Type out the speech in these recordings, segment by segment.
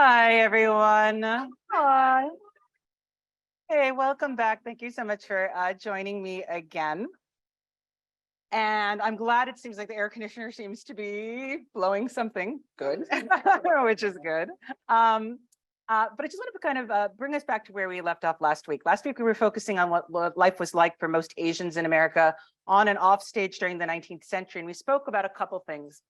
Hi, everyone. Hi. Hey, welcome back. Thank you so much for joining me again. And I'm glad it seems like the air conditioner seems to be blowing something good, which is good. But I just wanted to kind of bring us back to where we left off last week. Last week, we were focusing on what life was like for most Asians in America on and off stage during the 19th century. And we spoke about a couple things.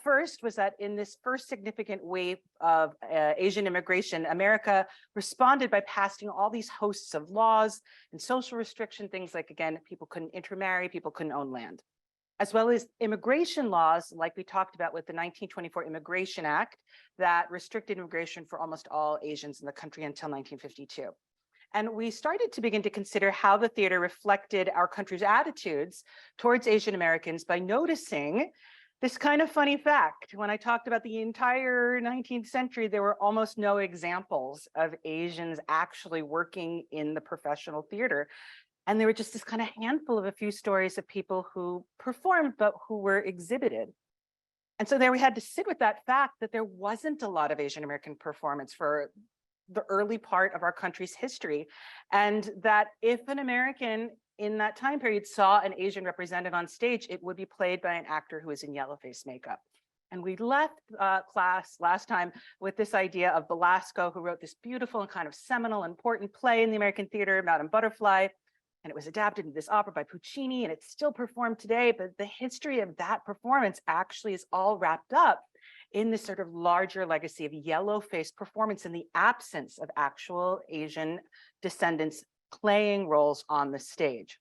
First was that in this first significant wave of Asian immigration, America responded by passing all these hosts of laws and social restriction things like, again, people couldn't intermarry, people couldn't own land, as well as immigration laws, like we talked about with the 1924 Immigration Act that restricted immigration for almost all Asians in the country until 1952. And we started to begin to consider how the theater reflected our country's attitudes towards Asian Americans by noticing this kind of funny fact. When I talked about the entire 19th century, there were almost no examples of Asians actually working in the professional theater. And there were just this kind of handful of a few stories of people who performed, but who were exhibited. And so there we had to sit with that fact that there wasn't a lot of Asian American performance for the early part of our country's history. And that if an American in that time period saw an Asian represented on stage, it would be played by an actor who is in yellow face makeup. And we left class last time with this idea of Belasco, who wrote this beautiful and kind of seminal, important play in the American theater, Madame Butterfly. And it was adapted into this opera by Puccini, and it's still performed today. But the history of that performance actually is all wrapped up in this sort of larger legacy of yellow face performance in the absence of actual Asian descendants playing roles on the stage.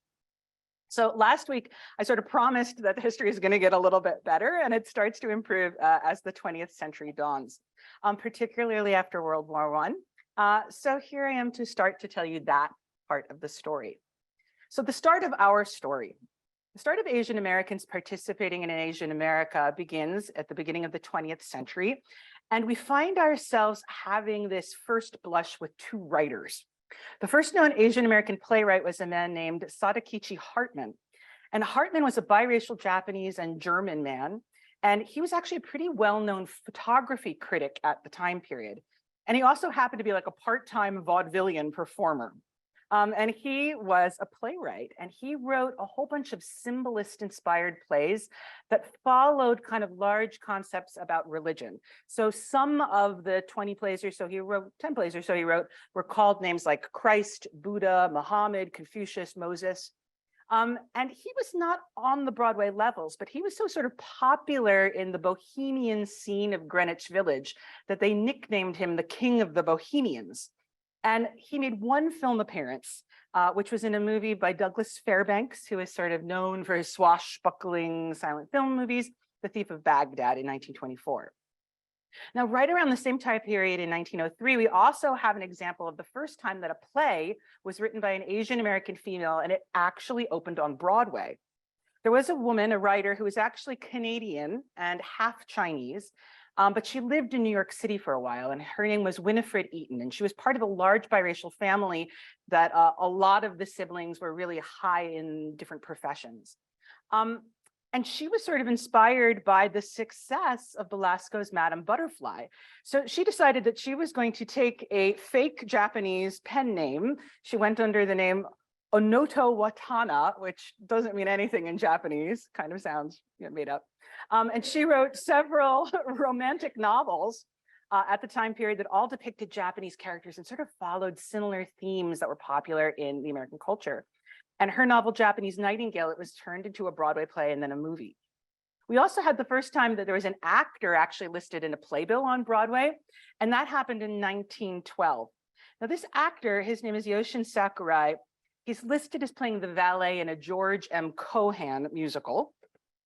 So last week, I sort of promised that the history is going to get a little bit better, and it starts to improve as the 20th century dawns, particularly after World War I. So here I am to start to tell you that part of the story. So the start of our story, the start of Asian Americans participating in Asian America begins at the beginning of the 20th century. And we find ourselves having this first blush with two writers. The first known Asian American playwright was a man named Sadakichi Hartman. And Hartman was a biracial Japanese and German man. And he was actually a pretty well-known photography critic at the time period. And he also happened to be like a part-time vaudevillian performer. And he was a playwright, and he wrote a whole bunch of symbolist-inspired plays that followed kind of large concepts about religion. So some of the 20 plays or so he wrote, 10 plays or so he wrote, were called names like Christ, Buddha, Muhammad, Confucius, Moses. And he was not on the Broadway levels, but he was so sort of popular in the Bohemian scene of Greenwich Village that they nicknamed him the King of the Bohemians. And he made one film appearance, which was in a movie by Douglas Fairbanks, who is sort of known for his swashbuckling silent film movies, The Thief of Baghdad in 1924. Now, right around the same time period in 1903, we also have an example of the first time that a play was written by an Asian American female, and it actually opened on Broadway. There was a woman, a writer, who was actually Canadian and half Chinese, but she lived in New York City for a while, and her name was Winifred Eaton, and she was part of a large biracial family that a lot of the siblings were really high in different professions. And she was sort of inspired by the success of Belasco's Madame Butterfly. So she decided that she was going to take a fake Japanese pen name. She went under the name Onoto Watana, which doesn't mean anything in Japanese, kind of sounds made up. And she wrote several romantic novels at the time period that all depicted Japanese characters and sort of followed similar themes that were popular in the American culture. And her novel, Japanese Nightingale, it was turned into a Broadway play and then a movie. We also had the first time that there was an actor actually listed in a playbill on Broadway, and that happened in 1912. Now, this actor, his name is Yoshin Sakurai. He's listed as playing the valet in a George M. Cohan musical.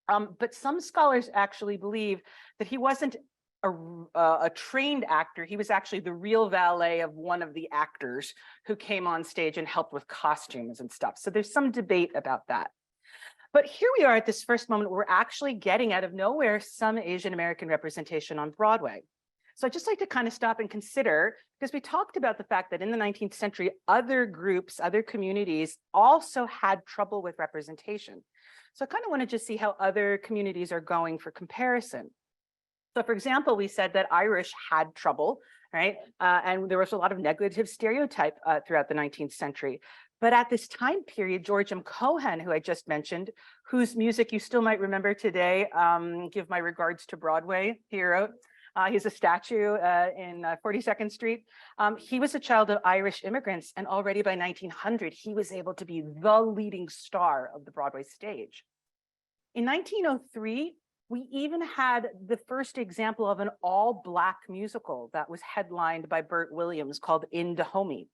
But some scholars actually believe that he wasn't a trained actor. He was actually the real valet of one of the actors who came on stage and helped with costumes and stuff. So there's some debate about that. But here we are at this first moment where we're actually getting out of nowhere some Asian American representation on Broadway. So I'd just like to kind of stop and consider, because we talked about the fact that in the 19th century, other groups, other communities also had trouble with representation. So I kind of want to just see how other communities are going for comparison. So for example, we said that Irish had trouble, right? And there was a lot of negative stereotype throughout the 19th century. But at this time period, George M. Cohan, who I just mentioned, whose music you still might remember today, Give My Regards to Broadway, he wrote. He's a statue in 42nd Street. He was a child of Irish immigrants, and already by 1900, he was able to be the leading star of the Broadway stage. In 1903, we even had the first example of an all-Black musical that was headlined by Burt Williams called In Dahomey.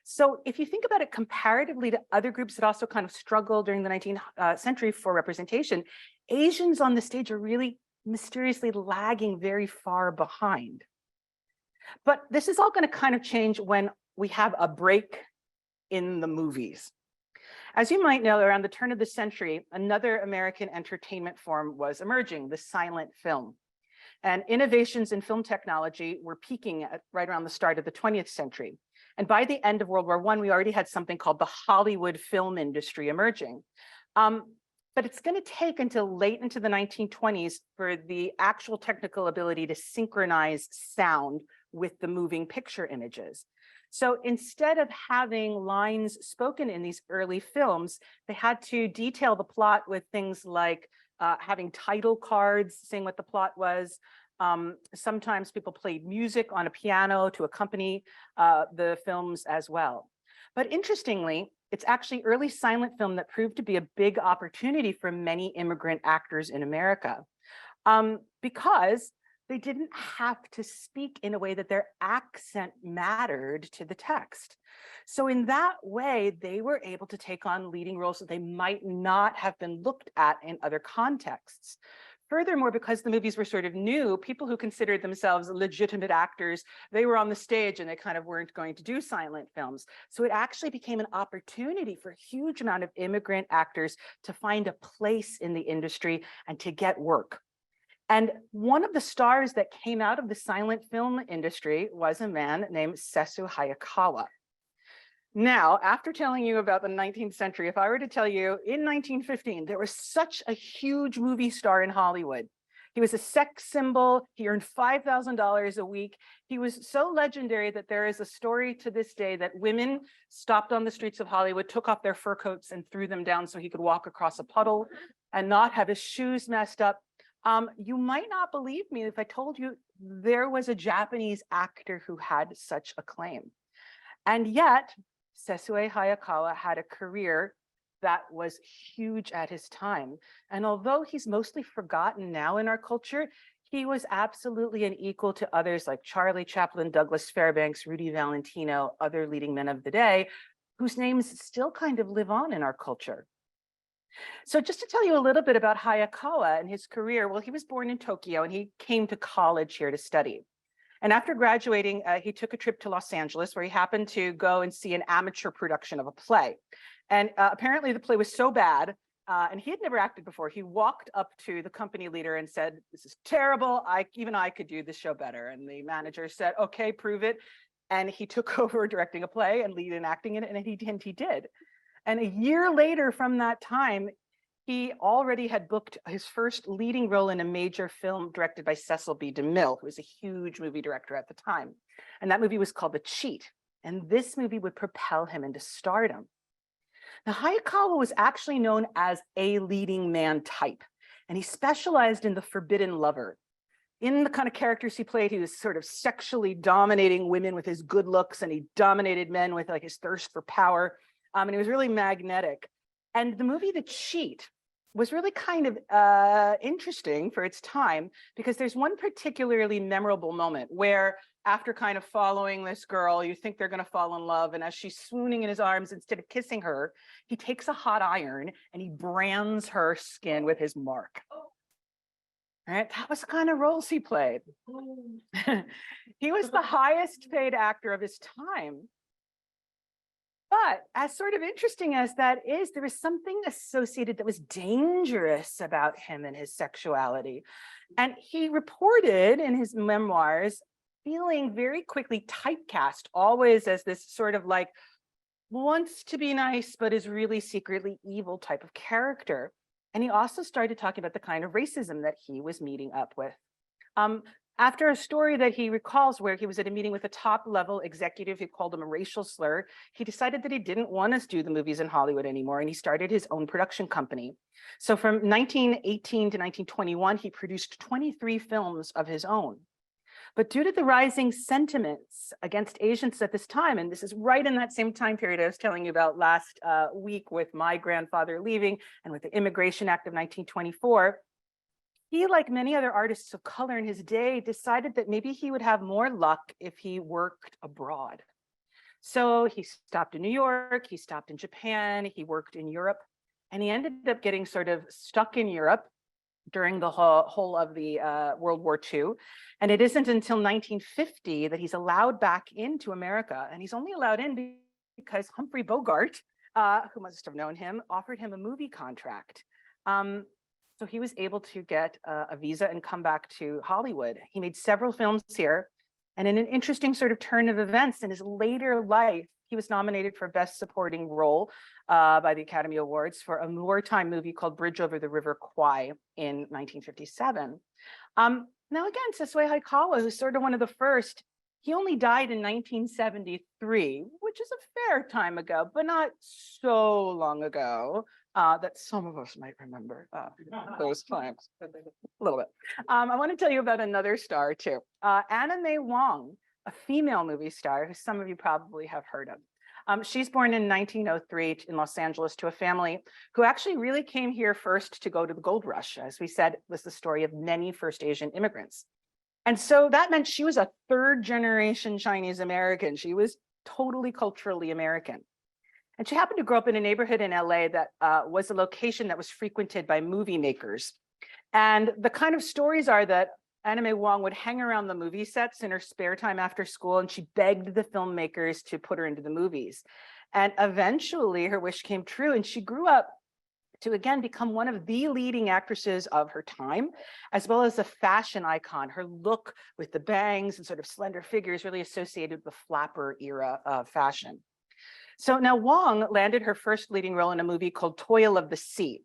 So if you think about it comparatively to other groups that also kind of struggled during the 19th century for representation, Asians on the stage are really mysteriously lagging very far behind. But this is all going to kind of change when we have a break in the movies. As you might know, around the turn of the century, another American entertainment form was emerging, the silent film. And innovations in film technology were peaking at right around the start of the 20th century. And by the end of World War I, we already had something called the Hollywood film industry emerging. But it's going to take until late into the 1920s for the actual technical ability to synchronize sound with the moving picture images. So instead of having lines spoken in these early films, they had to detail the plot with things like having title cards saying what the plot was. Sometimes people played music on a piano to accompany the films as well. But interestingly, it's actually early silent film that proved to be a big opportunity for many immigrant actors in America, because they didn't have to speak in a way that their accent mattered to the text. So in that way, they were able to take on leading roles that they might not have been looked at in other contexts. Furthermore, because the movies were sort of new, people who considered themselves legitimate actors, they were on the stage and they kind of weren't going to do silent films. So it actually became an opportunity for a huge amount of immigrant actors to find a place in the industry and to get work. And one of the stars that came out of the silent film industry was a man named Sesu Hayakawa. Now, after telling you about the 19th century, if I were to tell you in 1915, there was such a huge movie star in Hollywood. He was a sex symbol. He earned $5,000 a week. He was so legendary that there is a story to this day that women stopped on the streets of Hollywood, took off their fur coats and threw them down so he could walk across a puddle and not have his shoes messed up. You might not believe me if I told you there was a Japanese actor who had such a claim. And yet, Sesue Hayakawa had a career that was huge at his time. And although he's mostly forgotten now in our culture, he was absolutely an equal to others like Charlie Chaplin, Douglas Fairbanks, Rudy Valentino, other leading men of the day, whose names still kind of live on in our culture. So just to tell you a little bit about Hayakawa and his career, well, he was born in Tokyo and he came to college here to study. And after graduating, he took a trip to Los Angeles where he happened to go and see an amateur production of a play. And apparently the play was so bad, and he had never acted before, he walked up to the company leader and said, "This is terrible. Even I could do this show better." And the manager said, "Okay, prove it." And he took over directing a play and lead and acting in it, and he did. And a year later from that time, he already had booked his first leading role in a major film directed by Cecil B. DeMille, who was a huge movie director at the time. And that movie was called The Cheat. And this movie would propel him into stardom. Now, Hayakawa was actually known as a leading man type, and he specialized in the forbidden lover. In the kind of characters he played, he was sort of sexually dominating women with his good looks, and he dominated men with like his thirst for power. And he was really magnetic. And the movie The Cheat was really kind of interesting for its time, because there's one particularly memorable moment where after kind of following this girl, you think they're going to fall in love. And as she's swooning in his arms, instead of kissing her, he takes a hot iron and he brands her skin with his mark. Right? That was the kind of roles he played. He was the highest paid actor of his time. But as sort of interesting as that is, there was something associated that was dangerous about him and his sexuality. And he reported in his memoirs feeling very quickly typecast, always as this sort of like wants to be nice, but is really secretly evil type of character. And he also started talking about the kind of racism that he was meeting up with. After a story that he recalls where he was at a meeting with a top-level executive who called him a racial slur, he decided that he didn't want to do the movies in Hollywood anymore, and he started his own production company. So from 1918 to 1921, he produced 23 films of his own. But due to the rising sentiments against Asians at this time, and this is right in that same time period I was telling you about last week with my grandfather leaving and with the Immigration Act of 1924, he, like many other artists of color in his day, decided that maybe he would have more luck if he worked abroad. So he stopped in New York, he stopped in Japan, he worked in Europe, and he ended up getting sort of stuck in Europe during the whole of the World War II. And it isn't until 1950 that he's allowed back into America. And he's only allowed in because Humphrey Bogart, who must have known him, offered him a movie contract. So he was able to get a visa and come back to Hollywood. He made several films here. And in an interesting sort of turn of events in his later life, he was nominated for Best Supporting Role by the Academy Awards for a wartime movie called Bridge Over the River Kwai in 1957. Now again, Sesue Hayakawa, who's sort of one of the first, he only died in 1973, which is a fair time ago, but not so long ago that some of us might remember those times a little bit. I want to tell you about another star too, Anna May Wong, a female movie star who some of you probably have heard of. She's born in 1903 in Los Angeles to a family who actually really came here first to go to the gold rush. As we said, it was the story of many first Asian immigrants. And so that meant she was a third generation Chinese American. She was totally culturally American. And she happened to grow up in a neighborhood in LA that was a location that was frequented by movie makers. And the kind of stories are that Anna May Wong would hang around the movie sets in her spare time after school, and she begged the filmmakers to put her into the movies. And eventually her wish came true, and she grew up to again become one of the leading actresses of her time, as well as a fashion icon. Her look with the bangs and sort of slender figure is really associated with the flapper era of fashion. So now Wong landed her first leading role in a movie called Toil of the Sea.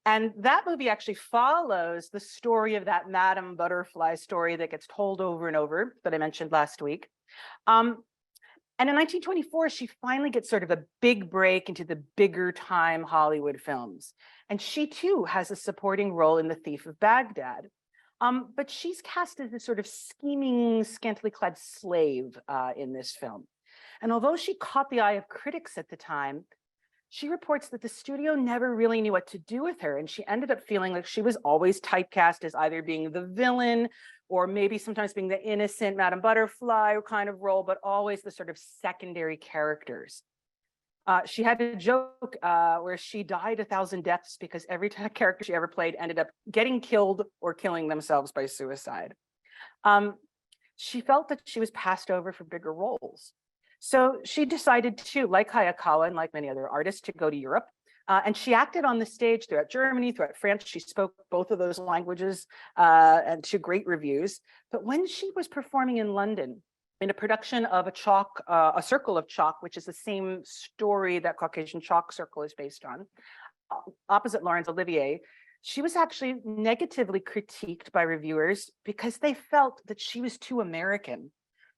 And that movie actually follows the story of that Madame Butterfly story that gets told over and over that I mentioned last week. And in 1924, she finally gets sort of a big break into the bigger time Hollywood films. And she too has a supporting role in The Thief of Baghdad. But she's cast as this sort of scheming, scantily clad slave in this film. And although she caught the eye of critics at the time, she reports that the studio never really knew what to do with her. And she ended up feeling like she was always typecast as either being the villain or maybe sometimes being the innocent Madame Butterfly kind of role, but always the sort of secondary characters. She had a joke where she died 1,000 deaths because every character she ever played ended up getting killed or killing themselves by suicide. She felt that she was passed over for bigger roles. So she decided to, like Hayakawa and like many other artists, to go to Europe. And she acted on the stage throughout Germany, throughout France. She spoke both of those languages and to great reviews. But when she was performing in London in a production of a Circle of Chalk, which is the same story that Caucasian Chalk Circle is based on, opposite Laurence Olivier, she was actually negatively critiqued by reviewers because they felt that she was too American.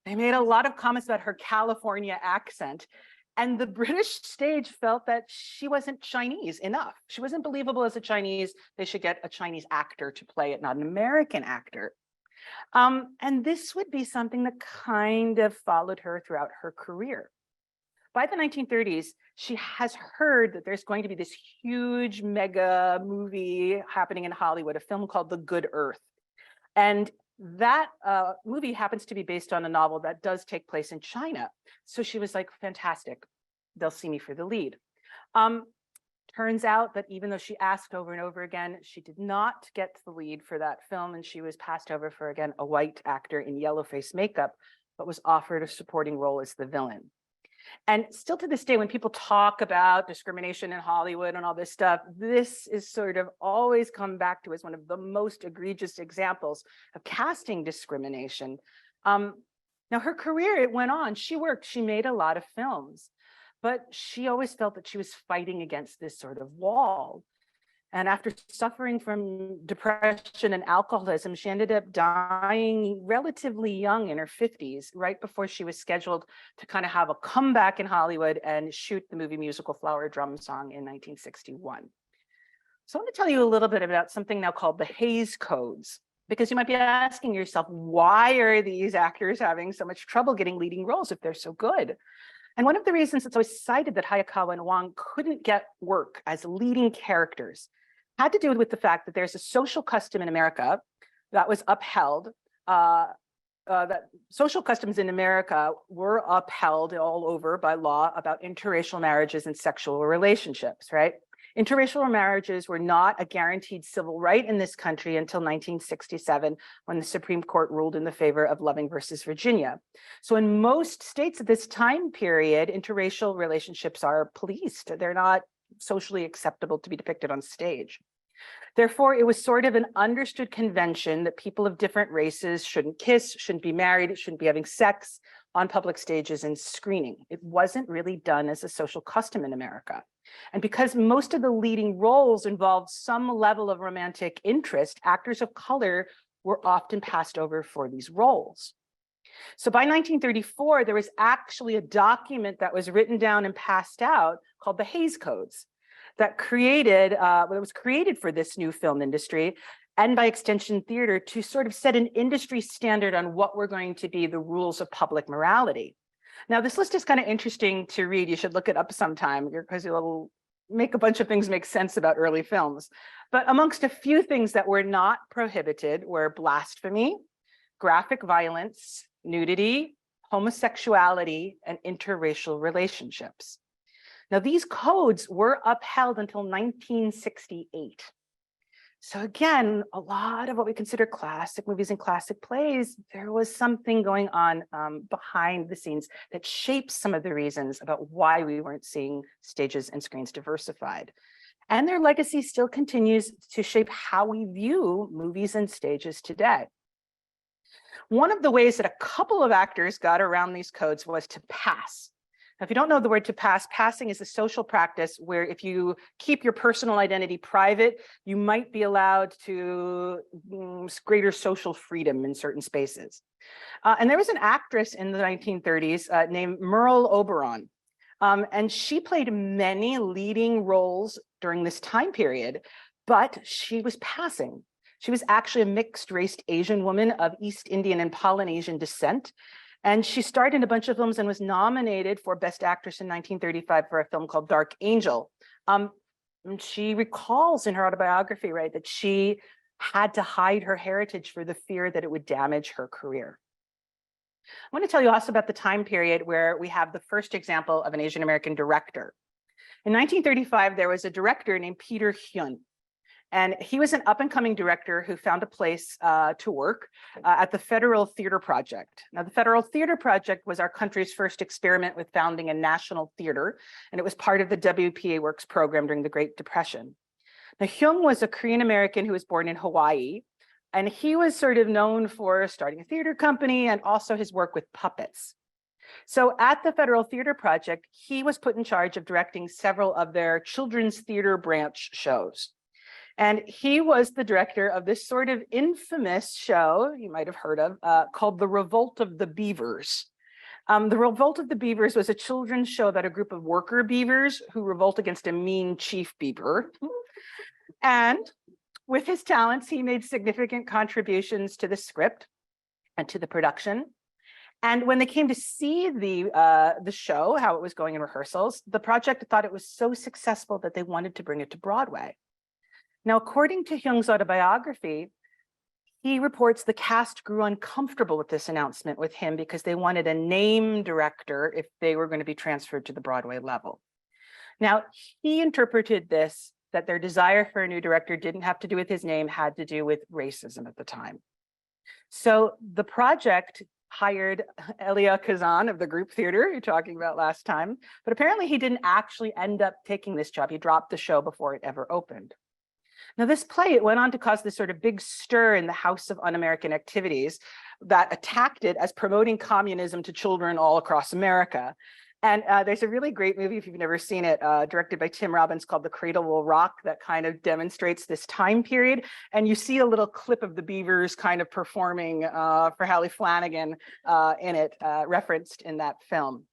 They made a lot of comments about her California accent, and the British stage felt that she wasn't Chinese enough. She wasn't believable as a Chinese. They should get a Chinese actor to play it, not an American actor. And this would be something that kind of followed her throughout her career. By the 1930s, she has heard that there's going to be this huge mega movie happening in Hollywood, a film called The Good Earth. And that movie happens to be based on a novel that does take place in China. So she was like, fantastic, they'll see me for the lead. Turns out that even though she asked over and over again, she did not get the lead for that film, and she was passed over for, again, a white actor in yellow face makeup, but was offered a supporting role as the villain. And still to this day, when people talk about discrimination in Hollywood and all this stuff, this is sort of always come back to as one of the most egregious examples of casting discrimination. Now, her career, it went on. She worked, she made a lot of films, but she always felt that she was fighting against this sort of wall. And after suffering from depression and alcoholism, she ended up dying relatively young in her 50s, right before she was scheduled to kind of have a comeback in Hollywood and shoot the movie musical Flower Drum Song in 1961. So I want to tell you a little bit about something now called the Hays Codes, because you might be asking yourself, why are these actors having so much trouble getting leading roles if they're so good? And one of the reasons it's always cited that Hayakawa and Wong couldn't get work as leading characters had to do with the fact that there's a social custom in America that was upheld, that social customs in America were upheld all over by law about interracial marriages and sexual relationships, right? Interracial marriages were not a guaranteed civil right in this country until 1967, when the Supreme Court ruled in the favor of Loving versus Virginia. So in most states at this time period, interracial relationships are policed. They're not socially acceptable to be depicted on stage. Therefore, it was sort of an understood convention that people of different races shouldn't kiss, shouldn't be married, shouldn't be having sex on public stages and screening. It wasn't really done as a social custom in America. And because most of the leading roles involved some level of romantic interest, actors of color were often passed over for these roles. So by 1934, there was actually a document that was written down and passed out called the Hays Codes that was created for this new film industry and by extension theater to sort of set an industry standard on what were going to be the rules of public morality. Now, this list is kind of interesting to read. You should look it up sometime because it'll make a bunch of things make sense about early films. But amongst a few things that were not prohibited were blasphemy, graphic violence, nudity, homosexuality, and interracial relationships. Now, these codes were upheld until 1968. So again, a lot of what we consider classic movies and classic plays, there was something going on behind the scenes that shapes some of the reasons about why we weren't seeing stages and screens diversified. And their legacy still continues to shape how we view movies and stages today. One of the ways that a couple of actors got around these codes was to pass. Now, if you don't know the word to pass, passing is a social practice where if you keep your personal identity private, you might be allowed to greater social freedom in certain spaces. And there was an actress in the 1930s named Merle Oberon, and she played many leading roles during this time period, but she was passing. She was actually a mixed-race Asian woman of East Indian and Polynesian descent. And she starred in a bunch of films and was nominated for Best Actress in 1935 for a film called Dark Angel. And she recalls in her autobiography, right, that she had to hide her heritage for the fear that it would damage her career. I want to tell you also about the time period where we have the first example of an Asian American director. In 1935, there was a director named Peter Hyun. And he was an up-and-coming director who found a place to work at the Federal Theater Project. Now, the Federal Theater Project was our country's first experiment with founding a national theater, and it was part of the WPA Works program during the Great Depression. Now, Hyung was a Korean-American who was born in Hawaii, and he was sort of known for starting a theater company and also his work with puppets. So at the Federal Theater Project, he was put in charge of directing several of their children's theater branch shows. And he was the director of this sort of infamous show you might have heard of called The Revolt of the Beavers. The Revolt of the Beavers was a children's show about a group of worker beavers who revolt against a mean chief beaver. And with his talents, he made significant contributions to the script and to the production. And when they came to see the show, how it was going in rehearsals, the project thought it was so successful that they wanted to bring it to Broadway. Now, according to Hyung's autobiography, he reports the cast grew uncomfortable with this announcement with him because they wanted a name director if they were going to be transferred to the Broadway level. Now, he interpreted this that their desire for a new director didn't have to do with his name, had to do with racism at the time. So the project hired Elia Kazan of the group theater you're talking about last time, but apparently he didn't actually end up taking this job. He dropped the show before it ever opened. Now, this play, it went on to cause this sort of big stir in the House of Un-American Activities that attacked it as promoting communism to children all across America. And there's a really great movie, if you've never seen it, directed by Tim Robbins called The Cradle Will Rock, that kind of demonstrates this time period. And you see a little clip of the Beavers kind of performing for Hallie Flanagan in it, referenced in that film.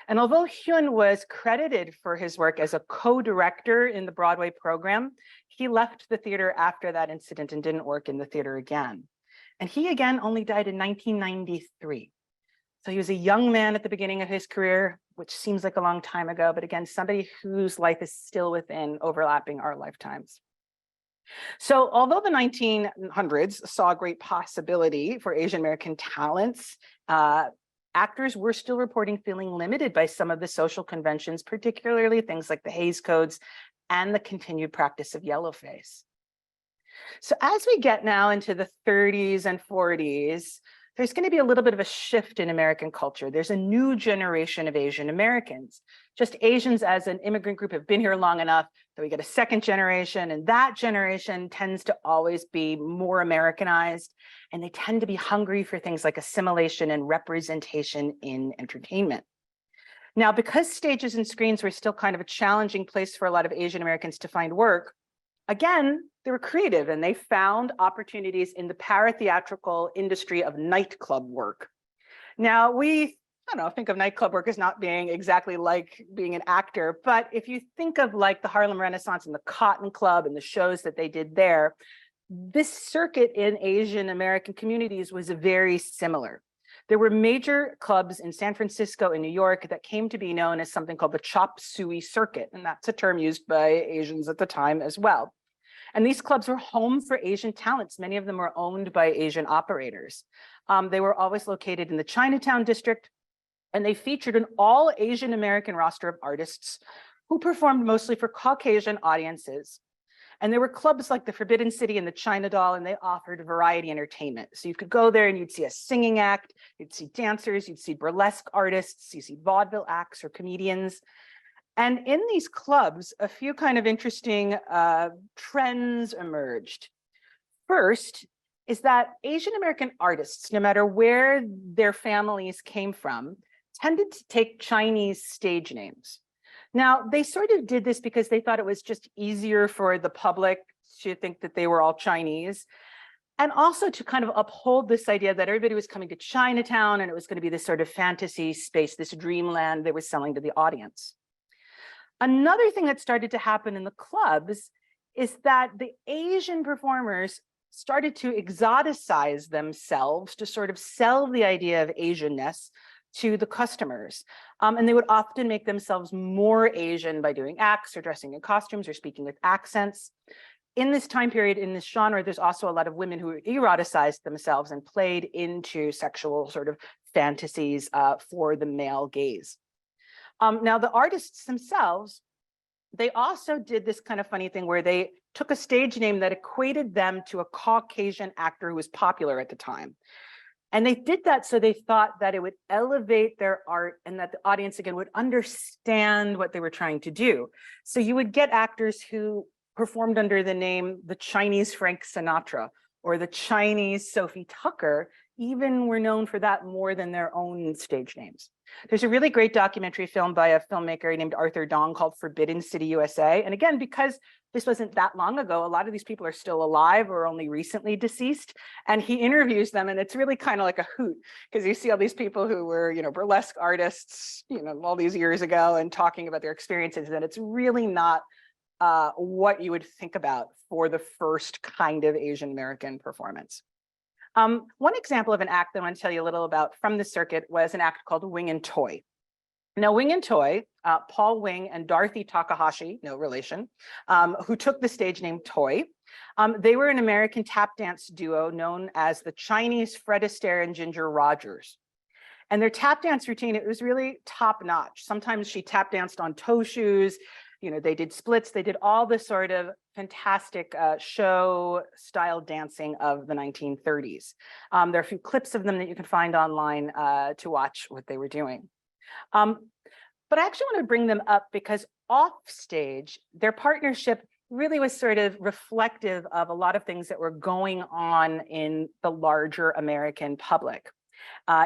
And although Hyun was credited for his work as a co-director in the Broadway program, he left the theater after that incident and didn't work in the theater again. And he again only died in 1993. So he was a young man at the beginning of his career, which seems like a long time ago, but again, somebody whose life is still within overlapping our lifetimes. So although the 1900s saw great possibility for Asian American talents, actors were still reporting feeling limited by some of the social conventions, particularly things like the Hays Codes and the continued practice of yellowface. So as we get now into the 30s and 40s, there's going to be a little bit of a shift in American culture. There's a new generation of Asian Americans. Just Asians as an immigrant group have been here long enough that we get a second generation, and that generation tends to always be more Americanized, and they tend to be hungry for things like assimilation and representation in entertainment. Now, because stages and screens were still kind of a challenging place for a lot of Asian Americans to find work, again, they were creative and they found opportunities in the paratheatrical industry of nightclub work. Now, I don't know, think of nightclub work as not being exactly like being an actor, but if you think of like the Harlem Renaissance and the Cotton Club and the shows that they did there, this circuit in Asian American communities was very similar. There were major clubs in San Francisco and New York that came to be known as something called the chop suey circuit, and that's a term used by Asians at the time as well. And these clubs were home for Asian talents. Many of them were owned by Asian operators. They were always located in the Chinatown district, and they featured an all Asian American roster of artists who performed mostly for Caucasian audiences. And there were clubs like the Forbidden City and the China Doll, and they offered variety entertainment. So you could go there and you'd see a singing act, you'd see dancers, you'd see burlesque artists, you see vaudeville acts or comedians. And in these clubs, a few kind of interesting trends emerged. First is that Asian American artists, no matter where their families came from, tended to take Chinese stage names. Now, they sort of did this because they thought it was just easier for the public to think that they were all Chinese, and also to kind of uphold this idea that everybody was coming to Chinatown and it was going to be this sort of fantasy space, this dreamland they were selling to the audience. Another thing that started to happen in the clubs is that the Asian performers started to exoticize themselves to sort of sell the idea of Asianness to the customers. And they would often make themselves more Asian by doing acts or dressing in costumes or speaking with accents. In this time period, in this genre, there's also a lot of women who eroticized themselves and played into sexual sort of fantasies for the male gaze. Now, the artists themselves, they also did this kind of funny thing where they took a stage name that equated them to a Caucasian actor who was popular at the time. And they did that so they thought that it would elevate their art and that the audience, again, would understand what they were trying to do. So you would get actors who performed under the name the Chinese Frank Sinatra or the Chinese Sophie Tucker, even were known for that more than their own stage names. There's a really great documentary film by a filmmaker named Arthur Dong called Forbidden City, USA. And again, because this wasn't that long ago, a lot of these people are still alive or only recently deceased. And he interviews them, and it's really kind of like a hoot, because you see all these people who were, burlesque artists, all these years ago and talking about their experiences. And it's really not what you would think about for the first kind of Asian American performance. One example of an act that I want to tell you a little about from the circuit was an act called Wing and Toy. Now, Wing and Toy, Paul Wing and Dorothy Takahashi, no relation, who took the stage name Toy. They were an American tap dance duo known as the Chinese Fred Astaire and Ginger Rogers. And their tap dance routine, it was really top notch. Sometimes she tap danced on toe shoes. They did splits. They did all this sort of fantastic show style dancing of the 1930s. There are a few clips of them that you can find online to watch what they were doing. But I actually want to bring them up because off stage, their partnership really was sort of reflective of a lot of things that were going on in the larger American public.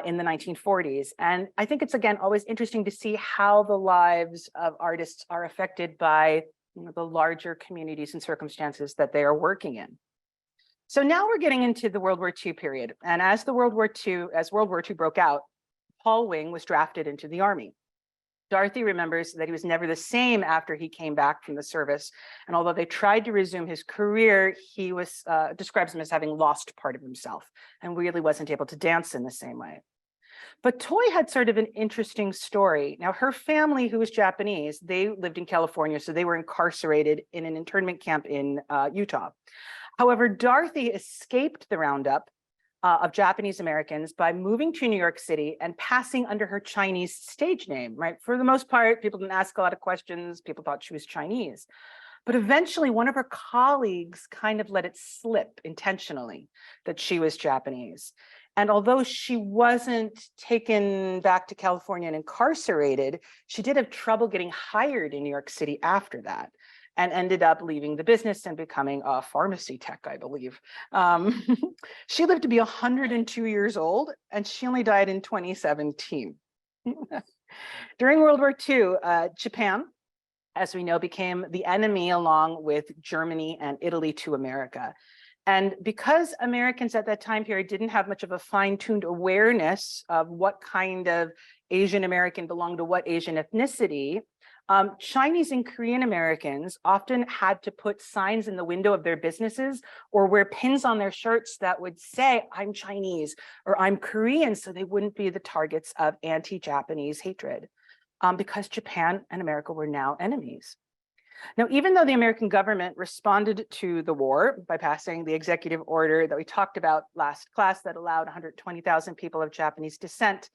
in the 1940s. And I think it's, again, always interesting to see how the lives of artists are affected by the larger communities and circumstances that they are working in. So now we're getting into the World War II period. And as World War II broke out, Paul Wing was drafted into the Army. Dorothy remembers that he was never the same after he came back from the service. And although they tried to resume his career, he was describes him as having lost part of himself and really wasn't able to dance in the same way. But Toy had sort of an interesting story. Now, her family, who was Japanese, they lived in California, so they were incarcerated in an internment camp in Utah. However, Dorothy escaped the roundup of Japanese Americans by moving to New York City and passing under her Chinese stage name, right? For the most part, people didn't ask a lot of questions. People thought she was Chinese. But eventually, one of her colleagues kind of let it slip intentionally that she was Japanese. And although she wasn't taken back to California and incarcerated, she did have trouble getting hired in New York City after that, and ended up leaving the business and becoming a pharmacy tech, I believe. She lived to be 102 years old, and she only died in 2017. During World War II, Japan, as we know, became the enemy along with Germany and Italy to America. And because Americans at that time period didn't have much of a fine-tuned awareness of what kind of Asian American belonged to what Asian ethnicity, Chinese and Korean Americans often had to put signs in the window of their businesses or wear pins on their shirts that would say, I'm Chinese or I'm Korean, so they wouldn't be the targets of anti-Japanese hatred, because Japan and America were now enemies. Now, even though the American government responded to the war by passing the executive order that we talked about last class that allowed 120,000 people of Japanese descent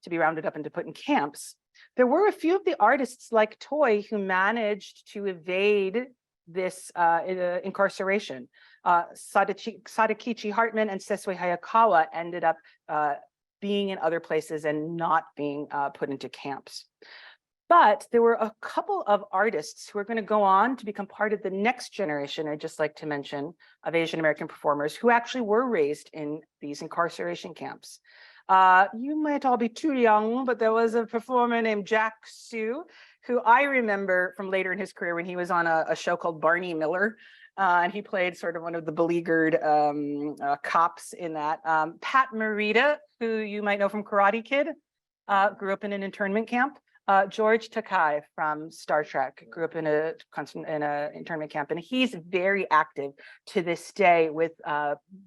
to be rounded up and to put in camps, there were a few of the artists like Toy who managed to evade this incarceration. Sadakichi Hartman and Sesue Hayakawa ended up being in other places and not being put into camps. But there were a couple of artists who are going to go on to become part of the next generation, I'd just like to mention, of Asian American performers who actually were raised in these incarceration camps. You might all be too young, but there was a performer named Jack Sue, who I remember from later in his career when he was on a show called Barney Miller, and he played sort of one of the beleaguered cops in that. Pat Morita, who you might know from Karate Kid, grew up in an internment camp. George Takei from Star Trek grew up in a internment camp, and he's very active to this day with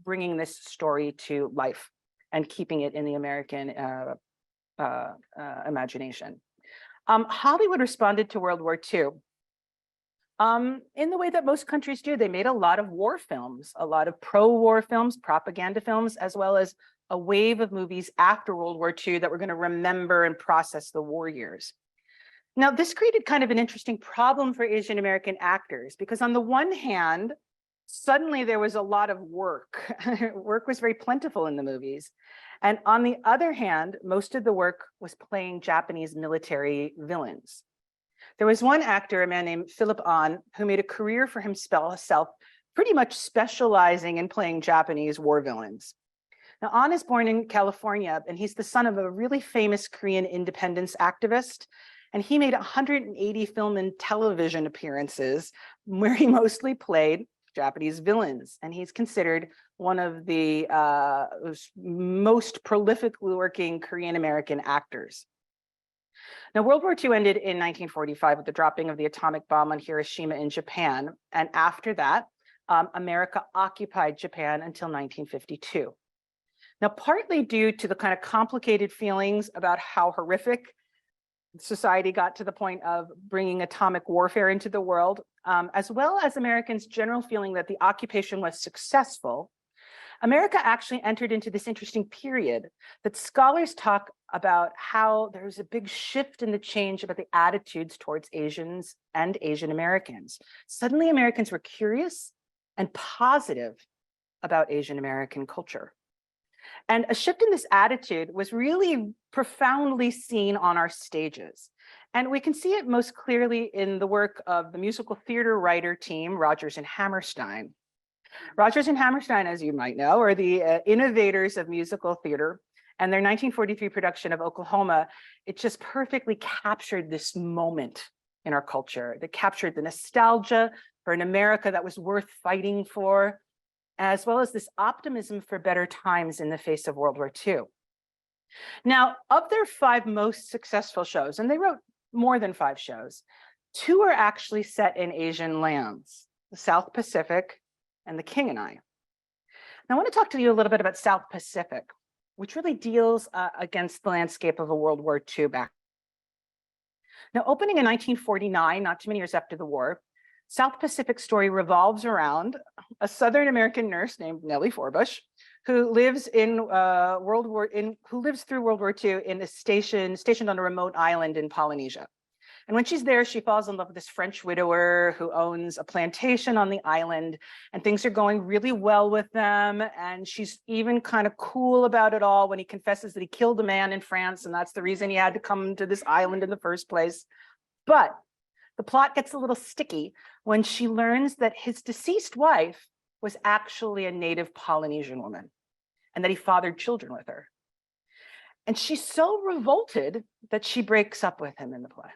bringing this story to life and keeping it in the American imagination. Hollywood responded to World War II in the way that most countries do. They made a lot of war films, a lot of pro-war films, propaganda films, as well as a wave of movies after World War II that were going to remember and process the war years. Now, this created kind of an interesting problem for Asian American actors, because on the one hand, suddenly there was a lot of work. Work was very plentiful in the movies. And on the other hand, most of the work was playing Japanese military villains. There was one actor, a man named Philip Ahn, who made a career for himself, pretty much specializing in playing Japanese war villains. Now, Ahn is born in California, and he's the son of a really famous Korean independence activist. And he made 180 film and television appearances where he mostly played Japanese villains. And he's considered one of the most prolifically working Korean American actors. Now, World War II ended in 1945 with the dropping of the atomic bomb on Hiroshima in Japan. And after that, America occupied Japan until 1952. Now, partly due to the kind of complicated feelings about how horrific society got to the point of bringing atomic warfare into the world, as well as Americans' general feeling that the occupation was successful, America actually entered into this interesting period that scholars talk about how there's a big shift in the change about the attitudes towards Asians and Asian Americans. Suddenly, Americans were curious and positive about Asian American culture. And a shift in this attitude was really profoundly seen on our stages. And we can see it most clearly in the work of the musical theater writer team, Rodgers and Hammerstein. Rodgers and Hammerstein, as you might know, are the innovators of musical theater. And their 1943 production of Oklahoma, it just perfectly captured this moment in our culture. That captured the nostalgia for an America that was worth fighting for, as well as this optimism for better times in the face of World War II. Now, of their 5 most successful shows, and they wrote more than 5 shows, 2 are actually set in Asian lands, the South Pacific and The King and I. Now, I want to talk to you a little bit about South Pacific, which really deals against the landscape of a World War II back. Now, opening in 1949, not too many years after the war, South Pacific story revolves around a Southern American nurse named Nellie Forbush, who lives in who lives through World War II in a stationed on a remote island in Polynesia. And when she's there, she falls in love with this French widower who owns a plantation on the island, and things are going really well with them. And she's even kind of cool about it all when he confesses that he killed a man in France, and that's the reason he had to come to this island in the first place. But the plot gets a little sticky when she learns that his deceased wife was actually a native Polynesian woman, and that he fathered children with her. And she's so revolted that she breaks up with him in the play.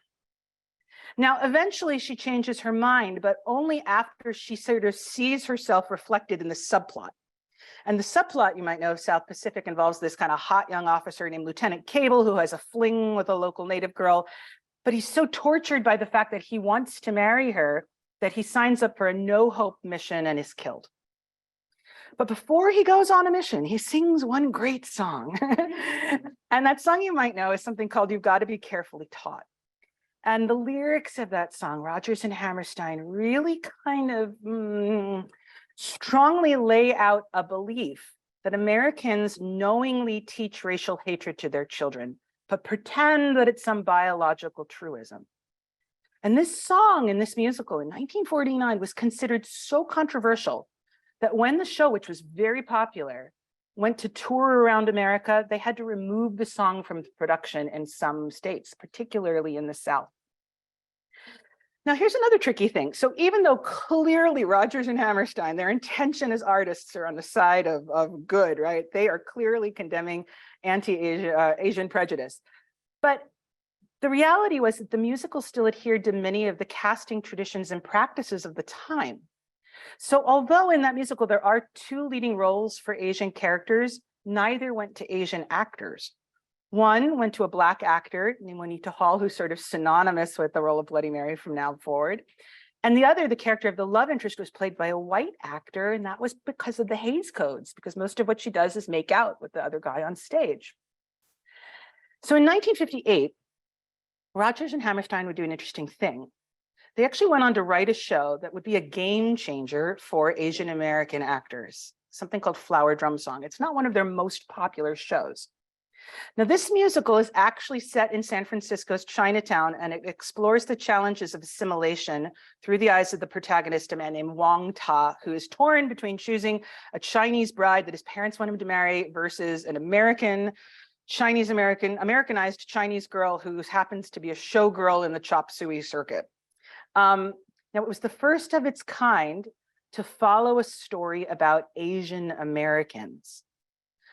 Now, eventually she changes her mind, but only after she sort of sees herself reflected in the subplot. And the subplot, you might know, of South Pacific involves this kind of hot young officer named Lieutenant Cable, who has a fling with a local native girl, but he's so tortured by the fact that he wants to marry her that he signs up for a no-hope mission and is killed. But before he goes on a mission, he sings one great song. And that song you might know is something called You've Got to Be Carefully Taught. And the lyrics of that song, Rodgers and Hammerstein, really kind of strongly lay out a belief that Americans knowingly teach racial hatred to their children, but pretend that it's some biological truism. And this song in this musical in 1949 was considered so controversial that when the show, which was very popular, went to tour around America, they had to remove the song from production in some states, particularly in the South. Now, here's another tricky thing. So even though clearly Rodgers and Hammerstein, their intention as artists are on the side of good, right? They are clearly condemning anti-Asian prejudice. But the reality was that the musical still adhered to many of the casting traditions and practices of the time. So although in that musical there are 2 leading roles for Asian characters, neither went to Asian actors. One went to a Black actor named Juanita Hall, who's sort of synonymous with the role of Bloody Mary from now forward. And the other, the character of the love interest, was played by a white actor, and that was because of the Hays Codes, because most of what she does is make out with the other guy on stage. So in 1958, Rodgers and Hammerstein would do an interesting thing. They actually went on to write a show that would be a game changer for Asian American actors, something called Flower Drum Song. It's not one of their most popular shows. Now, this musical is actually set in San Francisco's Chinatown, and it explores the challenges of assimilation through the eyes of the protagonist, a man named Wong Ta, who is torn between choosing a Chinese bride that his parents want him to marry versus an Americanized Chinese girl who happens to be a showgirl in the chop suey circuit. Now, it was the first of its kind to follow a story about Asian Americans.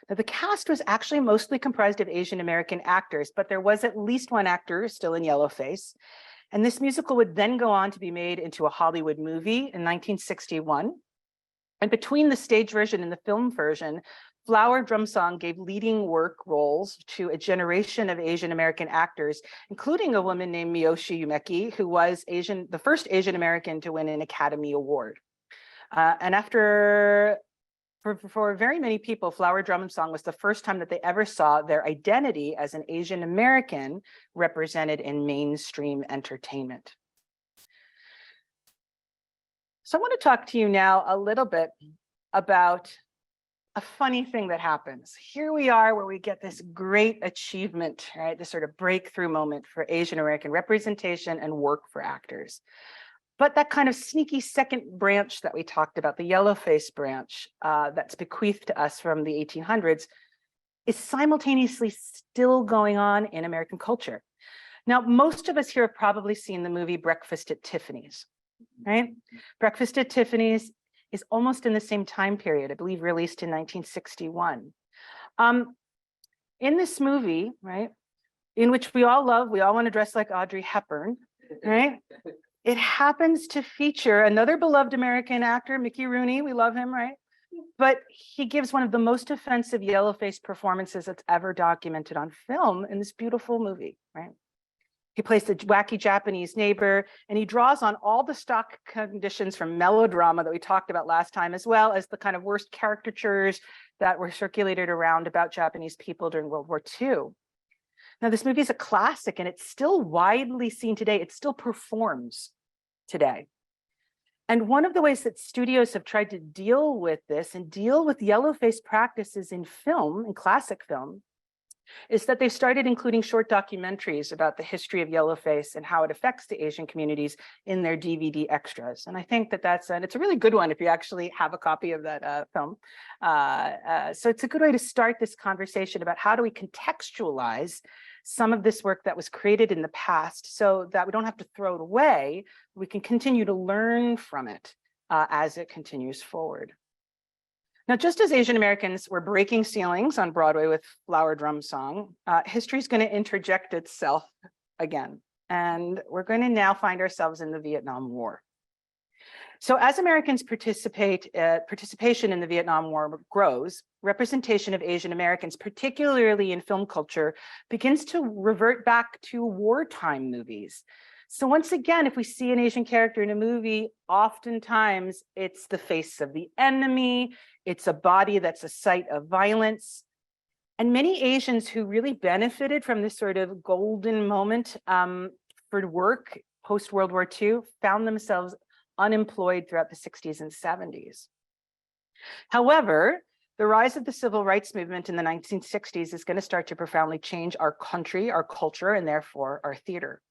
Now, the cast was actually mostly comprised of Asian American actors, but there was at least one actor still in yellowface. And this musical would then go on to be made into a Hollywood movie in 1961. And between the stage version and the film version, Flower Drum Song gave leading work roles to a generation of Asian American actors, including a woman named Miyoshi Umeki, who was the first Asian American to win an Academy Award. For very many people, Flower Drum Song was the first time that they ever saw their identity as an Asian American represented in mainstream entertainment. So I want to talk to you now a little bit about a funny thing that happens. Here we are where we get this great achievement, right? This sort of breakthrough moment for Asian American representation and work for actors. But that kind of sneaky second branch that we talked about, the yellowface branch that's bequeathed to us from the 1800s, is simultaneously still going on in American culture. Now, most of us here have probably seen the movie Breakfast at Tiffany's, right? Breakfast at Tiffany's is almost in the same time period, I believe released in 1961. in this movie, right, in which we all love, we all want to dress like Audrey Hepburn, right? It happens to feature another beloved American actor, Mickey Rooney. We love him, right? But he gives one of the most offensive yellow-faced performances that's ever documented on film in this beautiful movie, right? He plays the wacky Japanese neighbor, and he draws on all the stock conditions from melodrama that we talked about last time, as well as the kind of worst caricatures that were circulated around about Japanese people during World War II. Now, this movie is a classic, and it's still widely seen today. It still performs today. And one of the ways that studios have tried to deal with this and deal with yellow-face practices in film, in classic film, is that they've started including short documentaries about the history of yellowface and how it affects the Asian communities in their DVD extras. And I think that it's a really good one if you actually have a copy of that film. So it's a good way to start this conversation about how do we contextualize some of this work that was created in the past so that we don't have to throw it away. We can continue to learn from it as it continues forward. Now, just as Asian Americans were breaking ceilings on Broadway with Flower Drum Song, history is going to interject itself again. And we're going to now find ourselves in the Vietnam War. So as Americans participation in the Vietnam War grows, representation of Asian Americans, particularly in film culture, begins to revert back to wartime movies. So once again, if we see an Asian character in a movie, oftentimes it's the face of the enemy, it's a body that's a site of violence. And many Asians who really benefited from this sort of golden moment for work post-World War II found themselves unemployed throughout the 60s and 70s. However, the rise of the civil rights movement in the 1960s is going to start to profoundly change our country, our culture, and therefore our theater.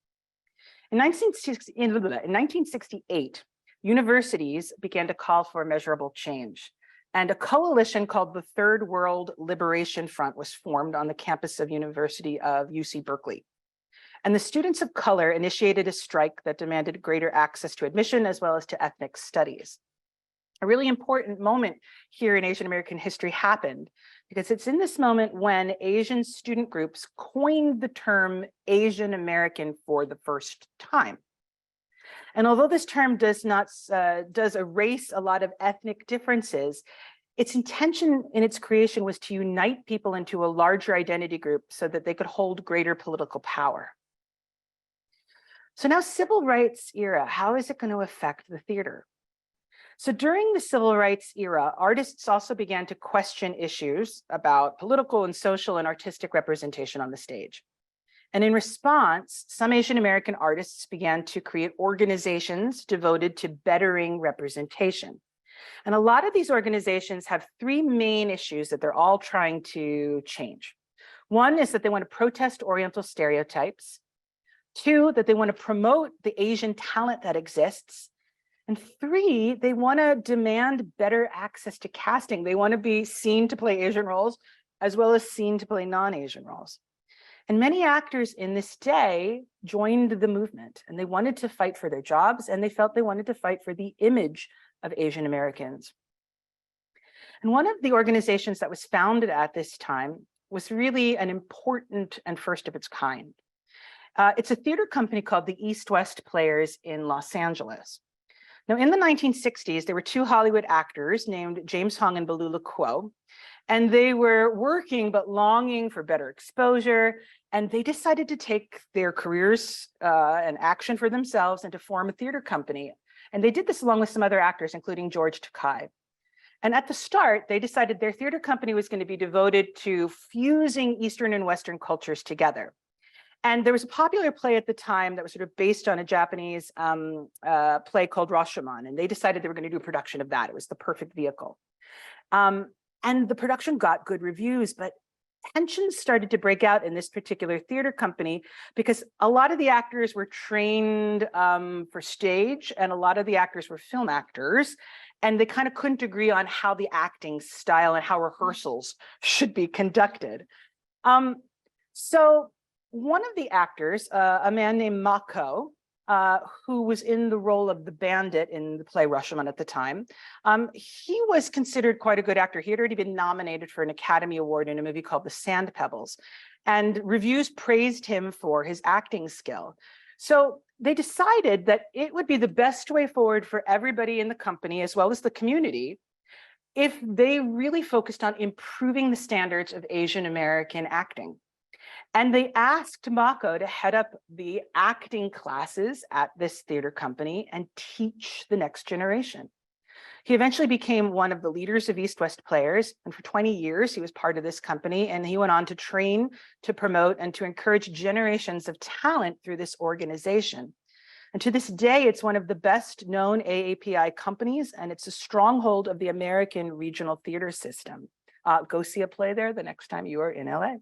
In 1968, universities began to call for measurable change, and a coalition called the Third World Liberation Front was formed on the campus of University of UC Berkeley. And the students of color initiated a strike that demanded greater access to admission as well as to ethnic studies. A really important moment here in Asian American history happened because it's in this moment when Asian student groups coined the term Asian American for the first time. And although this term does erase a lot of ethnic differences, its intention in its creation was to unite people into a larger identity group so that they could hold greater political power. So now, civil rights era, how is it going to affect the theater? So during the civil rights era, artists also began to question issues about political and social and artistic representation on the stage. And in response, some Asian American artists began to create organizations devoted to bettering representation. And a lot of these organizations have three main issues that they're all trying to change. One is that they want to protest Oriental stereotypes. Two, that they want to promote the Asian talent that exists. And three, they want to demand better access to casting. They want to be seen to play Asian roles as well as seen to play non-Asian roles. And many actors in this day joined the movement, and they wanted to fight for their jobs, and they felt they wanted to fight for the image of Asian Americans. And one of the organizations that was founded at this time was really an important and first of its kind. It's a theater company called the East-West Players in Los Angeles. Now, in the 1960s, there were two Hollywood actors named James Hong and Balula Kuo, and they were working but longing for better exposure, and they decided to take their careers and action for themselves and to form a theater company. And they did this along with some other actors, including George Takei. And at the start, they decided their theater company was going to be devoted to fusing Eastern and Western cultures together. And there was a popular play at the time that was sort of based on a Japanese play called Rashomon, and they decided they were going to do a production of that. It was the perfect vehicle. And the production got good reviews, but tensions started to break out in this particular theater company because a lot of the actors were trained for stage, and a lot of the actors were film actors, and they kind of couldn't agree on how the acting style and how rehearsals should be conducted. So one of the actors, a man named Mako, who was in the role of the bandit in the play Rashomon at the time. He was considered quite a good actor. He had already been nominated for an Academy Award in a movie called The Sand Pebbles, and reviews praised him for his acting skill. So they decided that it would be the best way forward for everybody in the company, as well as the community, if they really focused on improving the standards of Asian American acting. And they asked Mako to head up the acting classes at this theater company and teach the next generation. He eventually became one of the leaders of East West Players, and for 20 years he was part of this company, and he went on to train, to promote, and to encourage generations of talent through this organization. And to this day, it's one of the best known AAPI companies, and it's a stronghold of the American regional theater system. Go see a play there the next time you are in LA.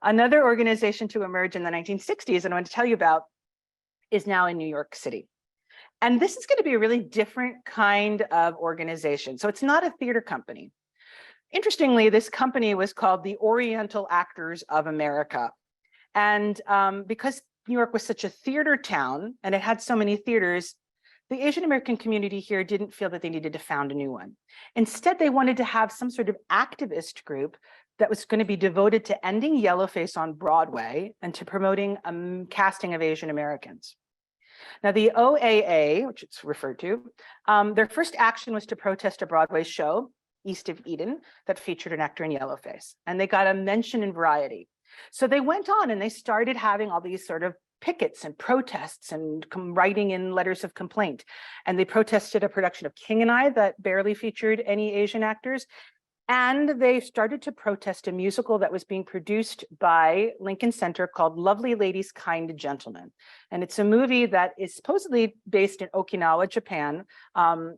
Another organization to emerge in the 1960s, and I want to tell you about, is now in New York City. And this is going to be a really different kind of organization. So it's not a theater company. Interestingly, this company was called the Oriental Actors of America. And because New York was such a theater town and it had so many theaters, the Asian American community here didn't feel that they needed to found a new one. Instead, they wanted to have some sort of activist group that was going to be devoted to ending yellowface on Broadway and to promoting casting of Asian Americans. Now, the OAA, which it's referred to, their first action was to protest a Broadway show, East of Eden, that featured an actor in yellowface, and they got a mention in Variety. So they went on and they started having all these sort of pickets and protests and writing in letters of complaint. And they protested a production of King and I that barely featured any Asian actors. And they started to protest a musical that was being produced by Lincoln Center called Lovely Ladies, Kind Gentlemen. And it's a movie that is supposedly based in Okinawa, Japan. And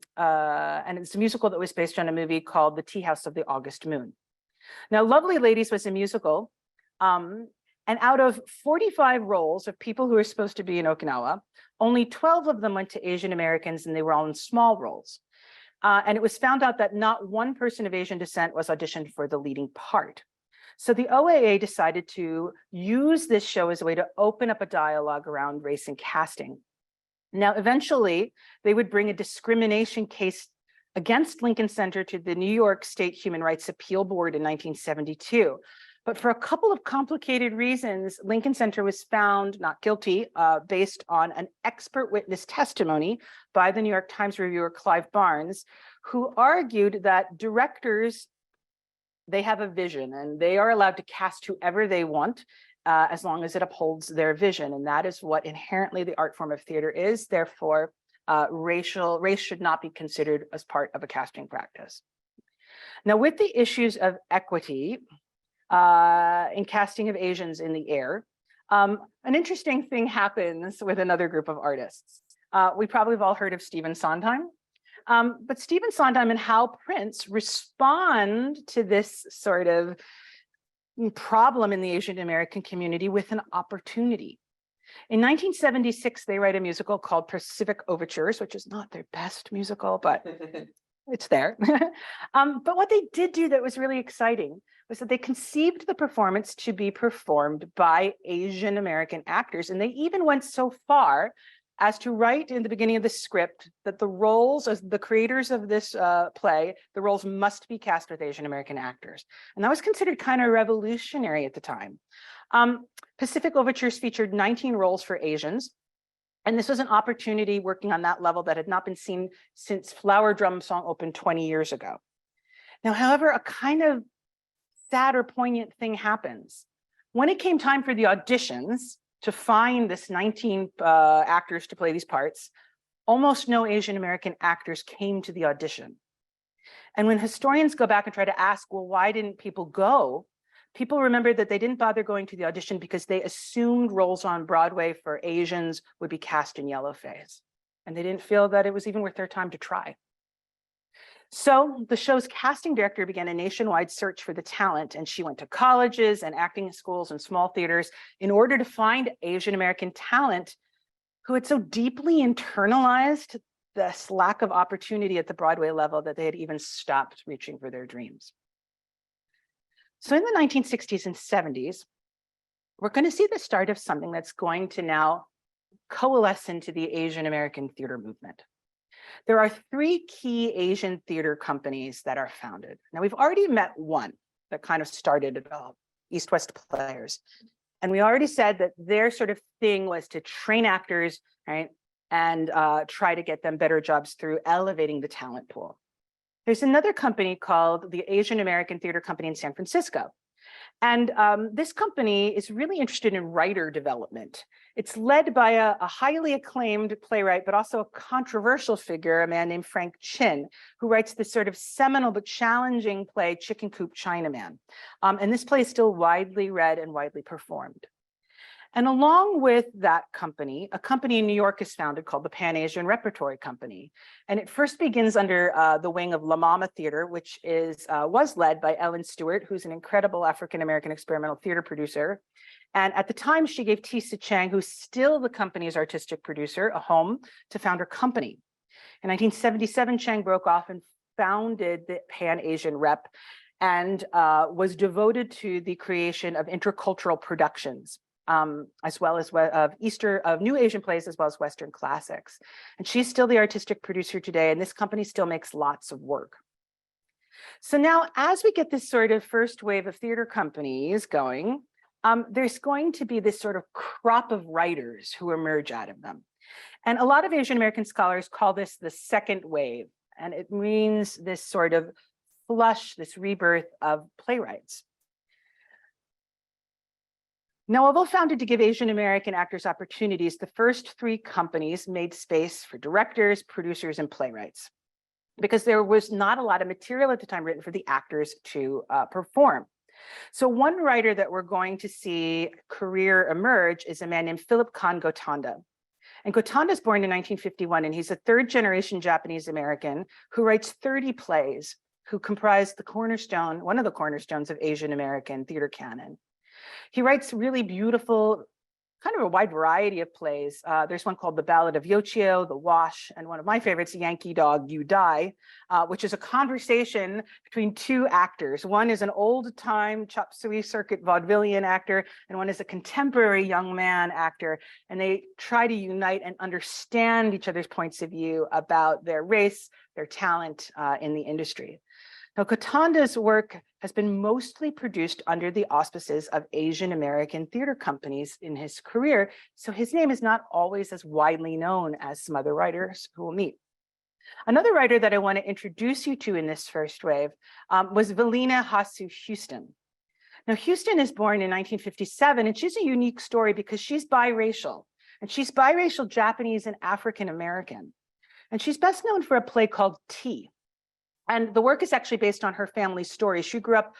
it's a musical that was based on a movie called The Tea House of the August Moon. Now, Lovely Ladies was a musical. And out of 45 roles of people who are supposed to be in Okinawa, only 12 of them went to Asian Americans, and they were all in small roles. And it was found out that not one person of Asian descent was auditioned for the leading part. So the OAA decided to use this show as a way to open up a dialogue around race and casting. Now, eventually, they would bring a discrimination case against Lincoln Center to the New York State Human Rights Appeal Board in 1972. But for a couple of complicated reasons, Lincoln Center was found not guilty based on an expert witness testimony by the New York Times reviewer Clive Barnes, who argued that directors, they have a vision and they are allowed to cast whoever they want as long as it upholds their vision. And that is what inherently the art form of theater is. Therefore, race should not be considered as part of a casting practice. Now, with the issues of equity, in casting of Asians in the air, an interesting thing happens with another group of artists. We probably have all heard of Stephen Sondheim, but Stephen Sondheim and Hal Prince respond to this sort of problem in the Asian American community with an opportunity. In 1976, they write a musical called Pacific Overtures, which is not their best musical, but it's there. But what they did do that was really exciting was that they conceived the performance to be performed by Asian American actors. And they even went so far as to write in the beginning of the script that the roles as the creators of this play, the roles must be cast with Asian American actors. And that was considered kind of revolutionary at the time. Pacific Overtures featured 19 roles for Asians. And this was an opportunity working on that level that had not been seen since Flower Drum Song opened 20 years ago. Now, however, a kind of sad or poignant thing happens. When it came time for the auditions to find this 19 actors to play these parts, almost no Asian American actors came to the audition. And when historians go back and try to ask, well, why didn't people go? People remembered that they didn't bother going to the audition because they assumed roles on Broadway for Asians would be cast in yellowface. And they didn't feel that it was even worth their time to try. So the show's casting director began a nationwide search for the talent, and she went to colleges and acting schools and small theaters in order to find Asian American talent who had so deeply internalized this lack of opportunity at the Broadway level that they had even stopped reaching for their dreams. So in the 1960s and 70s, we're going to see the start of something that's going to now coalesce into the Asian American theater movement. There are three key Asian theater companies that are founded. Now, we've already met one that kind of started it all, East West Players. And we already said that their sort of thing was to train actors, right, and try to get them better jobs through elevating the talent pool. There's another company called the Asian American Theater Company in San Francisco. And this company is really interested in writer development. It's led by a highly acclaimed playwright, but also a controversial figure, a man named Frank Chin, who writes this sort of seminal but challenging play, Chicken Coop Chinaman. And this play is still widely read and widely performed. And along with that company, a company in New York is founded called the Pan-Asian Repertory Company. And it first begins under the wing of La Mama Theater, which was led by Ellen Stewart, who's an incredible African-American experimental theater producer. And at the time, she gave Tisa Chang, who's still the company's artistic producer, a home to found her company. In 1977, Chang broke off and founded the Pan-Asian Rep and was devoted to the creation of intercultural productions. As well as of new Asian plays, as well as Western classics. And she's still the artistic producer today, and this company still makes lots of work. So now, as we get this sort of first wave of theater companies going, there's going to be this sort of crop of writers who emerge out of them. And a lot of Asian American scholars call this the second wave, and it means this sort of flush, this rebirth of playwrights. Now, although founded to give Asian American actors opportunities, the first three companies made space for directors, producers, and playwrights, because there was not a lot of material at the time written for the actors to perform. So one writer that we're going to see career emerge is a man named Philip Kahn Gotanda. And Gotanda is born in 1951, and he's a third-generation Japanese American who writes 30 plays, who comprise the cornerstone, one of the cornerstones of Asian American theater canon. He writes really beautiful, kind of a wide variety of plays. There's one called The Ballad of Yochio, The Wash, and one of my favorites, Yankee Dog, You Die, which is a conversation between two actors. One is an old-time chop suey circuit vaudevillian actor, and one is a contemporary young man actor. And they try to unite and understand each other's points of view about their race, their talent in the industry. Now, Gotanda's work has been mostly produced under the auspices of Asian American theater companies in his career, so his name is not always as widely known as some other writers who we'll meet. Another writer that I want to introduce you to in this first wave was Velina Hasu Houston. Now, Houston is born in 1957, and she's a unique story because she's biracial, and she's biracial Japanese and African American. And she's best known for a play called Tea. And the work is actually based on her family's story. She grew up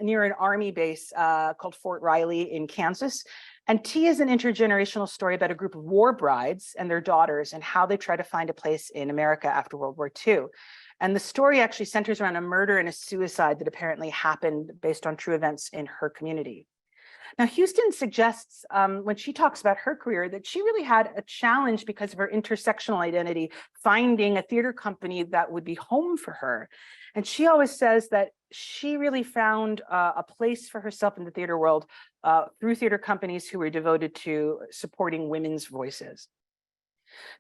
near an army base called Fort Riley in Kansas. And Tea is an intergenerational story about a group of war brides and their daughters and how they try to find a place in America after World War II. And the story actually centers around a murder and a suicide that apparently happened based on true events in her community. Now, Houston suggests when she talks about her career that she really had a challenge because of her intersectional identity, finding a theater company that would be home for her. And she always says that she really found a place for herself in the theater world through theater companies who were devoted to supporting women's voices.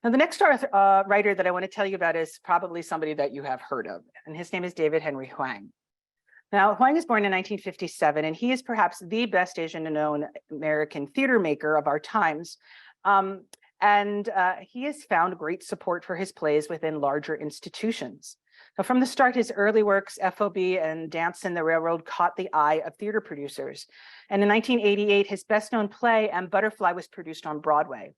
Now, the next writer that I want to tell you about is probably somebody that you have heard of, and his name is David Henry Hwang. Now, Hwang was born in 1957, and he is perhaps the best Asian-known American theater maker of our times. And he has found great support for his plays within larger institutions. Now, from the start, his early works, FOB and Dance in the Railroad, caught the eye of theater producers. And in 1988, his best-known play, M. Butterfly, was produced on Broadway.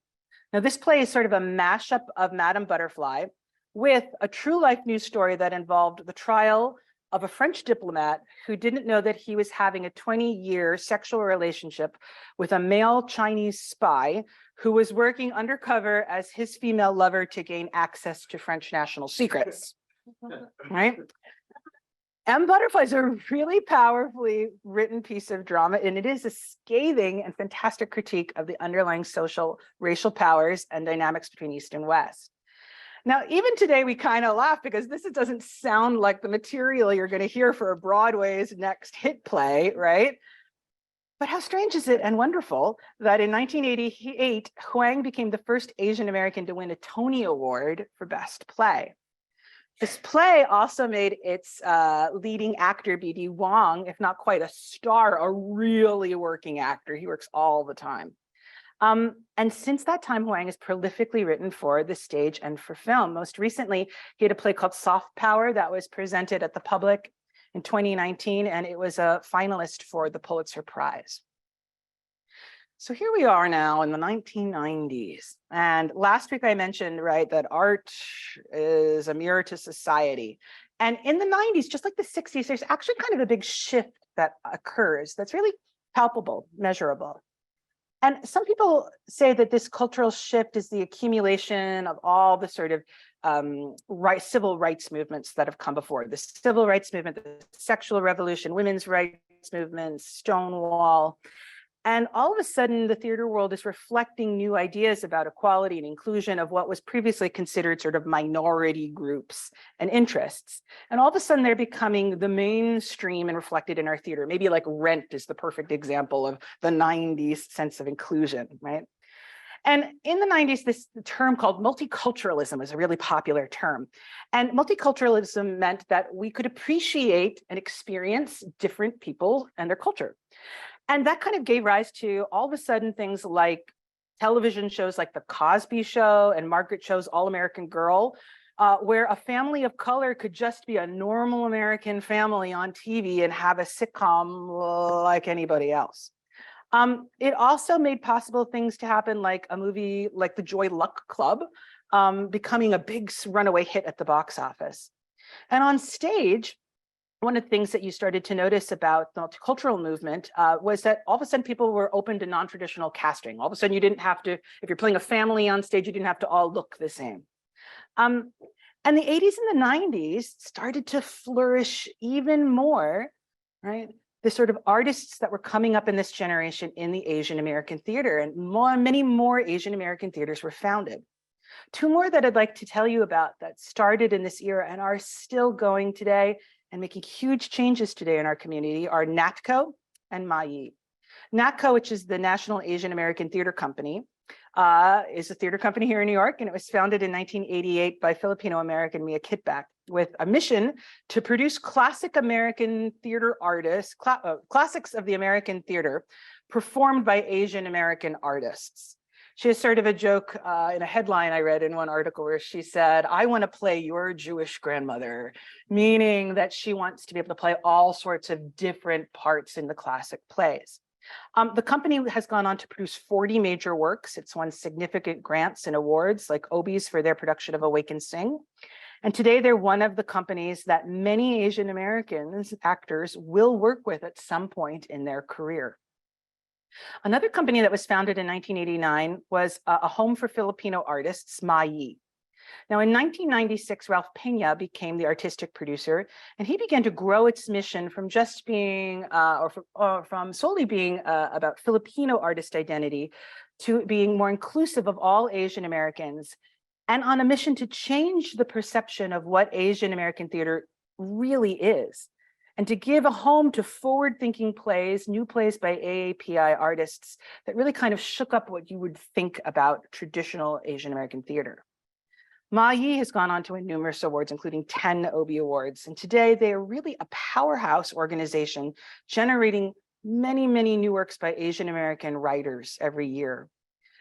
Now, this play is sort of a mashup of Madame Butterfly with a true-life news story that involved the trial of a French diplomat who didn't know that he was having a 20-year sexual relationship with a male Chinese spy who was working undercover as his female lover to gain access to French national secrets, right? M. Butterfly is a really powerfully written piece of drama, and it is a scathing and fantastic critique of the underlying social, racial powers and dynamics between East and West. Now, even today, we kind of laugh because this doesn't sound like the material you're going to hear for Broadway's next hit play, right? But how strange is it and wonderful that in 1988, Huang became the first Asian American to win a Tony Award for Best Play. This play also made its leading actor, B.D. Wong, if not quite a star, a really working actor. He works all the time. And since that time, Huang has prolifically written for the stage and for film. Most recently, he had a play called Soft Power that was presented at the public in 2019, and it was a finalist for the Pulitzer Prize. So here we are now in the 1990s. And last week I mentioned, right, that art is a mirror to society. And in the 90s, just like the 60s, there's actually kind of a big shift that occurs that's really palpable, measurable. And some people say that this cultural shift is the accumulation of all the sort of civil rights movements that have come before. The civil rights movement, the sexual revolution, women's rights movement, Stonewall. And all of a sudden, the theater world is reflecting new ideas about equality and inclusion of what was previously considered sort of minority groups and interests. And all of a sudden, they're becoming the mainstream and reflected in our theater. Maybe like Rent is the perfect example of the 90s sense of inclusion, right? And in the 90s, this term called multiculturalism was a really popular term. And multiculturalism meant that we could appreciate and experience different people and their culture. And that kind of gave rise to all of a sudden things like television shows like The Cosby Show and Margaret Cho's All-American Girl, where a family of color could just be a normal American family on TV and have a sitcom like anybody else. It also made possible things to happen like a movie like The Joy Luck Club, becoming a big runaway hit at the box office. And on stage, one of the things that you started to notice about the multicultural movement was that all of a sudden people were open to non-traditional casting. All of a sudden you didn't have to, if you're playing a family on stage, you didn't have to all look the same. And the 80s and the 90s started to flourish even more, right? The sort of artists that were coming up in this generation in the Asian American theater, and many more Asian American theaters were founded. Two more that I'd like to tell you about that started in this era and are still going today and making huge changes today in our community are NATCO and MAI. NATCO, which is the National Asian American Theater Company, is a theater company here in New York, and it was founded in 1988 by Filipino-American Mia Kitback with a mission to produce classic American theater artists, classics of the American theater, performed by Asian American artists. She has sort of a joke in a headline I read in one article where she said, "I want to play your Jewish grandmother," meaning that she wants to be able to play all sorts of different parts in the classic plays. The company has gone on to produce 40 major works. It's won significant grants and awards like Obies for their production of Awake and Sing. And today they're one of the companies that many Asian Americans actors will work with at some point in their career. Another company that was founded in 1989 was a home for Filipino artists, MAI. Now, in 1996, Ralph Peña became the artistic producer, and he began to grow its mission from just being, from solely being about Filipino artist identity to being more inclusive of all Asian Americans, and on a mission to change the perception of what Asian American theater really is, and to give a home to forward-thinking plays, new plays by AAPI artists that really kind of shook up what you would think about traditional Asian American theater. MAI has gone on to win numerous awards, including 10 Obie Awards. And today they are really a powerhouse organization generating many, many new works by Asian American writers every year.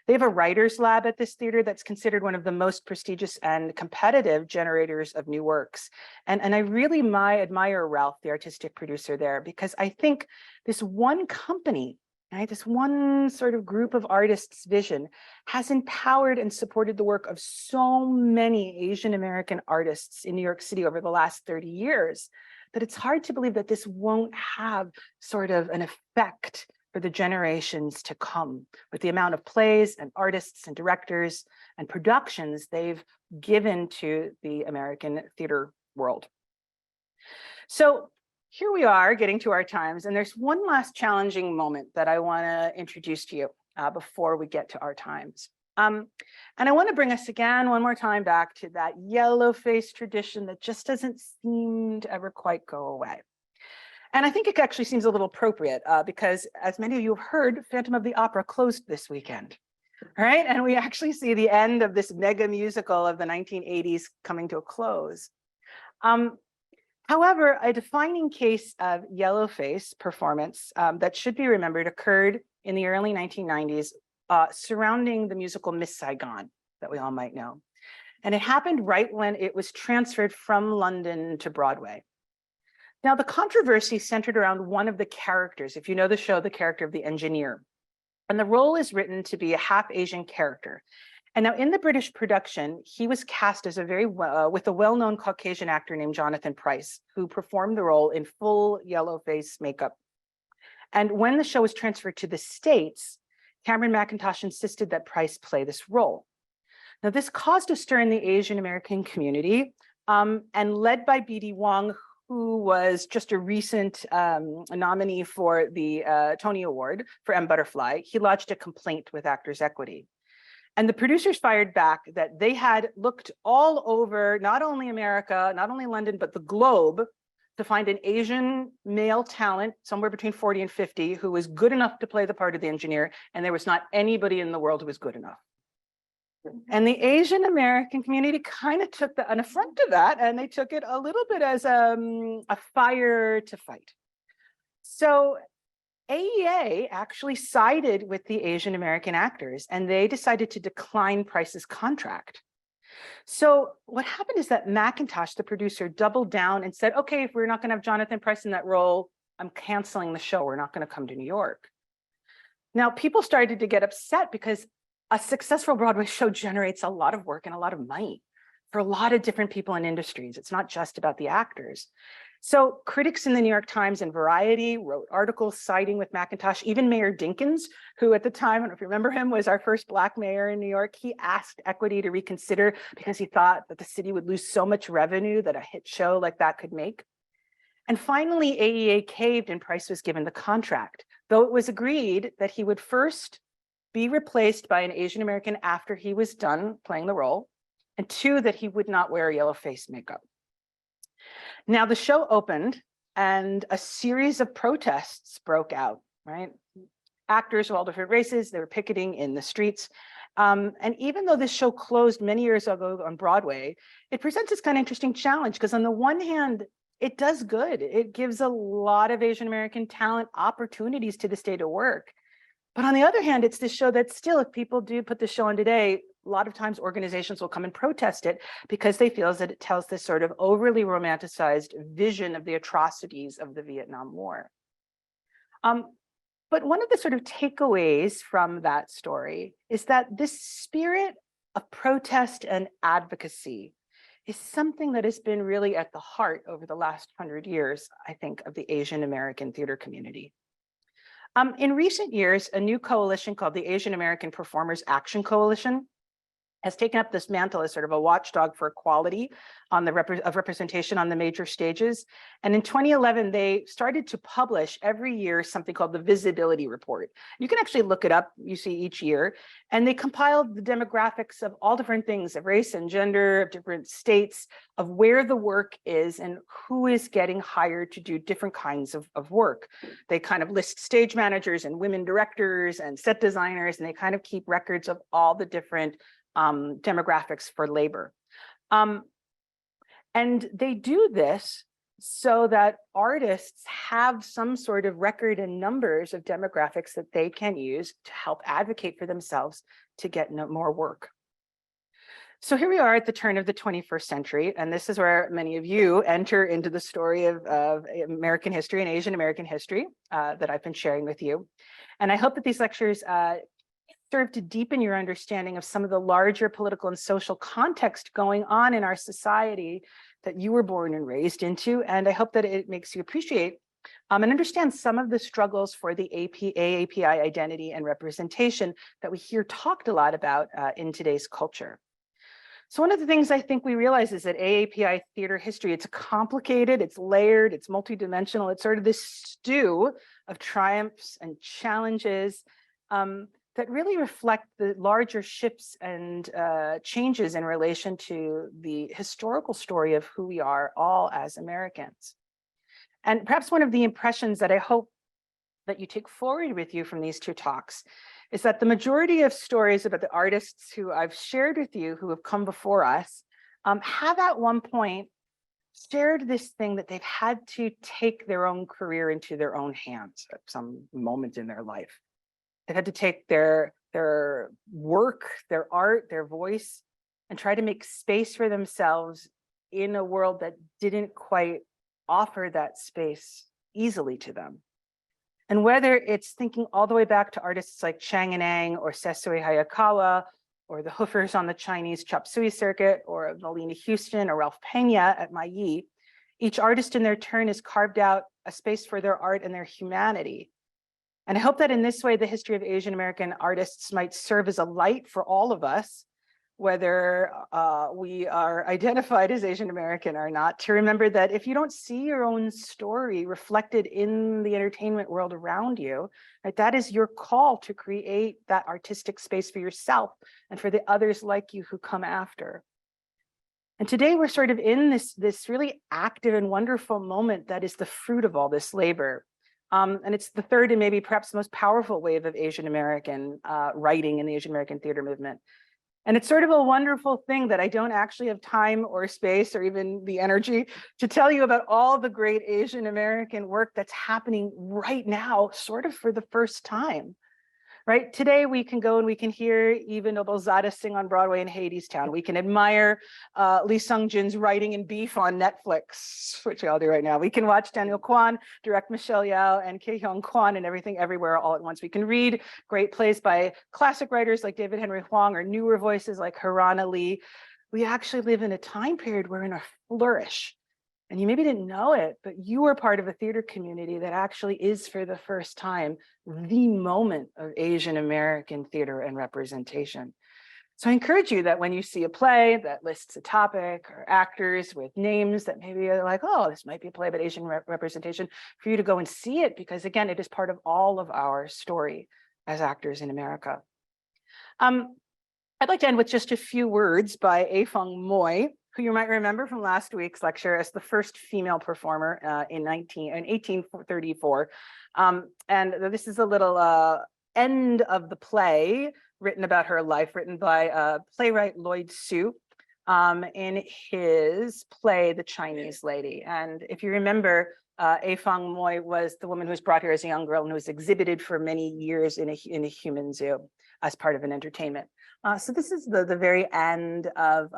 They have a writer's lab at this theater that's considered one of the most prestigious and competitive generators of new works. And I really admire Ralph, the artistic producer there, because I think this one company, right, this one sort of group of artists' vision has empowered and supported the work of so many Asian American artists in New York City over the last 30 years that it's hard to believe that this won't have sort of an effect for the generations to come with the amount of plays and artists and directors and productions they've given to the American theater world. So here we are getting to our times, and there's one last challenging moment that I want to introduce to you before we get to our times. And I want to bring us again one more time back to that yellow face tradition that just doesn't seem to ever quite go away. And I think it actually seems a little appropriate because, as many of you have heard, Phantom of the Opera closed this weekend. All right, and we actually see the end of this mega musical of the 1980s coming to a close. However, a defining case of yellowface performance that should be remembered occurred in the early 1990s surrounding the musical Miss Saigon that we all might know. And it happened right when it was transferred from London to Broadway. Now, the controversy centered around one of the characters. If you know the show, the character of the engineer. And the role is written to be a half Asian character. And now in the British production, he was cast as with a well-known Caucasian actor named Jonathan Pryce, who performed the role in full yellow face makeup. And when the show was transferred to the States, Cameron Mackintosh insisted that Pryce play this role. Now, this caused a stir in the Asian American community, and led by B.D. Wong, who was just a recent nominee for the Tony Award for M. Butterfly, he lodged a complaint with Actors Equity. And the producers fired back that they had looked all over, not only America, not only London, but the globe, to find an Asian male talent, somewhere between 40 and 50, who was good enough to play the part of the engineer, and there was not anybody in the world who was good enough. And the Asian American community kind of took an affront to that, and they took it a little bit as a fire to fight. So AEA actually sided with the Asian American actors, and they decided to decline Pryce's contract. So what happened is that Mackintosh, the producer, doubled down and said, okay, if we're not going to have Jonathan Pryce in that role, I'm canceling the show. We're not going to come to New York. Now, people started to get upset because a successful Broadway show generates a lot of work and a lot of money for a lot of different people in industries. It's not just about the actors. So critics in the New York Times and Variety wrote articles siding with Mackintosh. Even Mayor Dinkins, who at the time, I don't know if you remember him, was our first Black mayor in New York. He asked Equity to reconsider because he thought that the city would lose so much revenue that a hit show like that could make. And finally, AEA caved and Pryce was given the contract, though it was agreed that he would first be replaced by an Asian American after he was done playing the role, and two, that he would not wear yellow face makeup. Now, the show opened and a series of protests broke out, right? Actors of all different races, they were picketing in the streets. And even though this show closed many years ago on Broadway, it presents this kind of interesting challenge because on the one hand, it does good. It gives a lot of Asian American talent opportunities to this day to work. But on the other hand, it's this show that still, if people do put the show on today, a lot of times organizations will come and protest it because they feel that it tells this sort of overly romanticized vision of the atrocities of the Vietnam War. But one of the sort of takeaways from that story is that this spirit of protest and advocacy is something that has been really at the heart over the last 100 years, I think, of the Asian American theater community. In recent years, a new coalition called the Asian American Performers Action Coalition has taken up this mantle as sort of a watchdog for equality on the representation on the major stages. And in 2011, they started to publish every year something called the Visibility Report. You can actually look it up, you see each year, and they compiled the demographics of all different things, of race and gender, of different states, of where the work is and who is getting hired to do different kinds of work. They kind of list stage managers and women directors and set designers, and they kind of keep records of all the different demographics for labor. And they do this so that artists have some sort of record and numbers of demographics that they can use to help advocate for themselves to get more work. So here we are at the turn of the 21st century, and this is where many of you enter into the story of American history and Asian American history that I've been sharing with you. And I hope that these lectures serve to deepen your understanding of some of the larger political and social context going on in our society that you were born and raised into. And I hope that it makes you appreciate and understand some of the struggles for the AAPI identity and representation that we hear talked a lot about in today's culture. So one of the things I think we realize is that AAPI theater history, it's complicated, it's layered, it's multidimensional, it's sort of this stew of triumphs and challenges that really reflect the larger shifts and changes in relation to the historical story of who we are all as Americans. And perhaps one of the impressions that I hope that you take forward with you from these two talks is that the majority of stories about the artists who I've shared with you who have come before us have at one point shared this thing that they've had to take their own career into their own hands at some moment in their life. They've had to take their work, their art, their voice, and try to make space for themselves in a world that didn't quite offer that space easily to them. And whether it's thinking all the way back to artists like Chang and Ang or Sesue Hayakawa, or the hoofers on the Chinese chop suey circuit, or Melina Houston or Ralph Pena at Mayi, each artist in their turn has carved out a space for their art and their humanity. And I hope that in this way, the history of Asian American artists might serve as a light for all of us, whether we are identified as Asian American or not, to remember that if you don't see your own story reflected in the entertainment world around you, right, that is your call to create that artistic space for yourself and for the others like you who come after. And today we're sort of in this really active and wonderful moment that is the fruit of all this labor. And it's the third and maybe perhaps most powerful wave of Asian American writing in the Asian American theater movement. And it's sort of a wonderful thing that I don't actually have time or space or even the energy to tell you about all the great Asian American work that's happening right now, sort of for the first time. Right? Today, we can go and we can hear Eva Noblezada sing on Broadway in Hadestown. We can admire Lee Sung-jin's Writing in Beef on Netflix, which we all do right now. We can watch Daniel Kwan direct Michelle Yao and Ki-hyung Kwan and Everything Everywhere all at once. We can read great plays by classic writers like David Henry Hwang or newer voices like Harana Lee. We actually live in a time period where we're in a flourish. And you maybe didn't know it, but you are part of a theater community that actually is, for the first time, the moment of Asian American theater and representation. So I encourage you that when you see a play that lists a topic or actors with names that maybe are like, oh, this might be a play about Asian representation, for you to go and see it, because again, it is part of all of our story as actors in America. I'd like to end with just a few words by A-Fung Moy, who you might remember from last week's lecture as the first female performer in 1834. And this is a little end of the play written about her life, written by playwright Lloyd Su in his play, The Chinese Lady. And if you remember, A-Fung Moy was the woman who was brought here as a young girl and who was exhibited for many years in a human zoo as part of an entertainment. So this is the very end of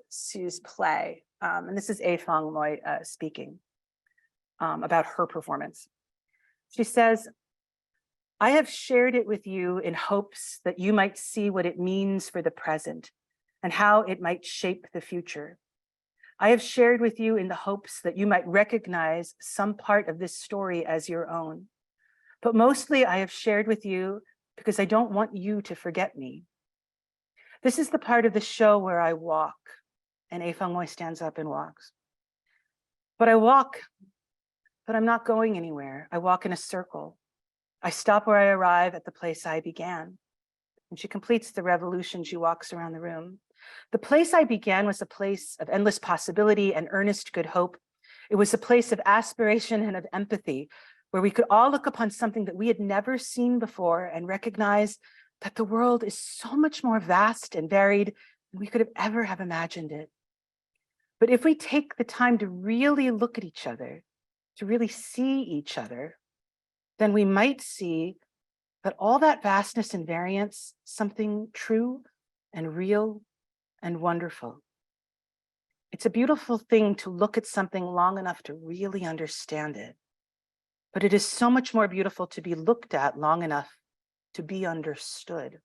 Sue's play. And this is A-Fung Moy speaking about her performance. She says, I have shared it with you in hopes that you might see what it means for the present and how it might shape the future. I have shared with you in the hopes that you might recognize some part of this story as your own. But mostly I have shared with you because I don't want you to forget me. This is the part of the show where I walk, and A-Fung Moy stands up and walks. But I walk, but I'm not going anywhere. I walk in a circle. I stop where I arrive at the place I began. And she completes the revolution. She walks around the room. The place I began was a place of endless possibility and earnest good hope. It was a place of aspiration and of empathy, where we could all look upon something that we had never seen before and recognize that the world is so much more vast and varied than we could have ever have imagined it. But if we take the time to really look at each other, to really see each other, then we might see that all that vastness and variance, something true and real and wonderful. It's a beautiful thing to look at something long enough to really understand it. But it is so much more beautiful to be looked at long enough to be understood.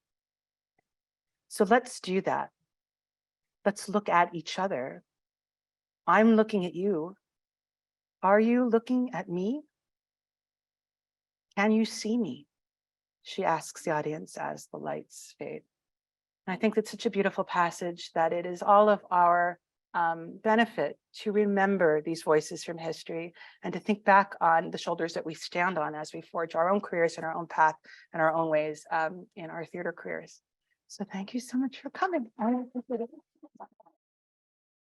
So let's do that. Let's look at each other. I'm looking at you. Are you looking at me? Can you see me? She asks the audience as the lights fade. And I think that's such a beautiful passage that it is all of our benefit to remember these voices from history and to think back on the shoulders that we stand on as we forge our own careers and our own path and our own ways in our theater careers. So thank you so much for coming. I appreciate it.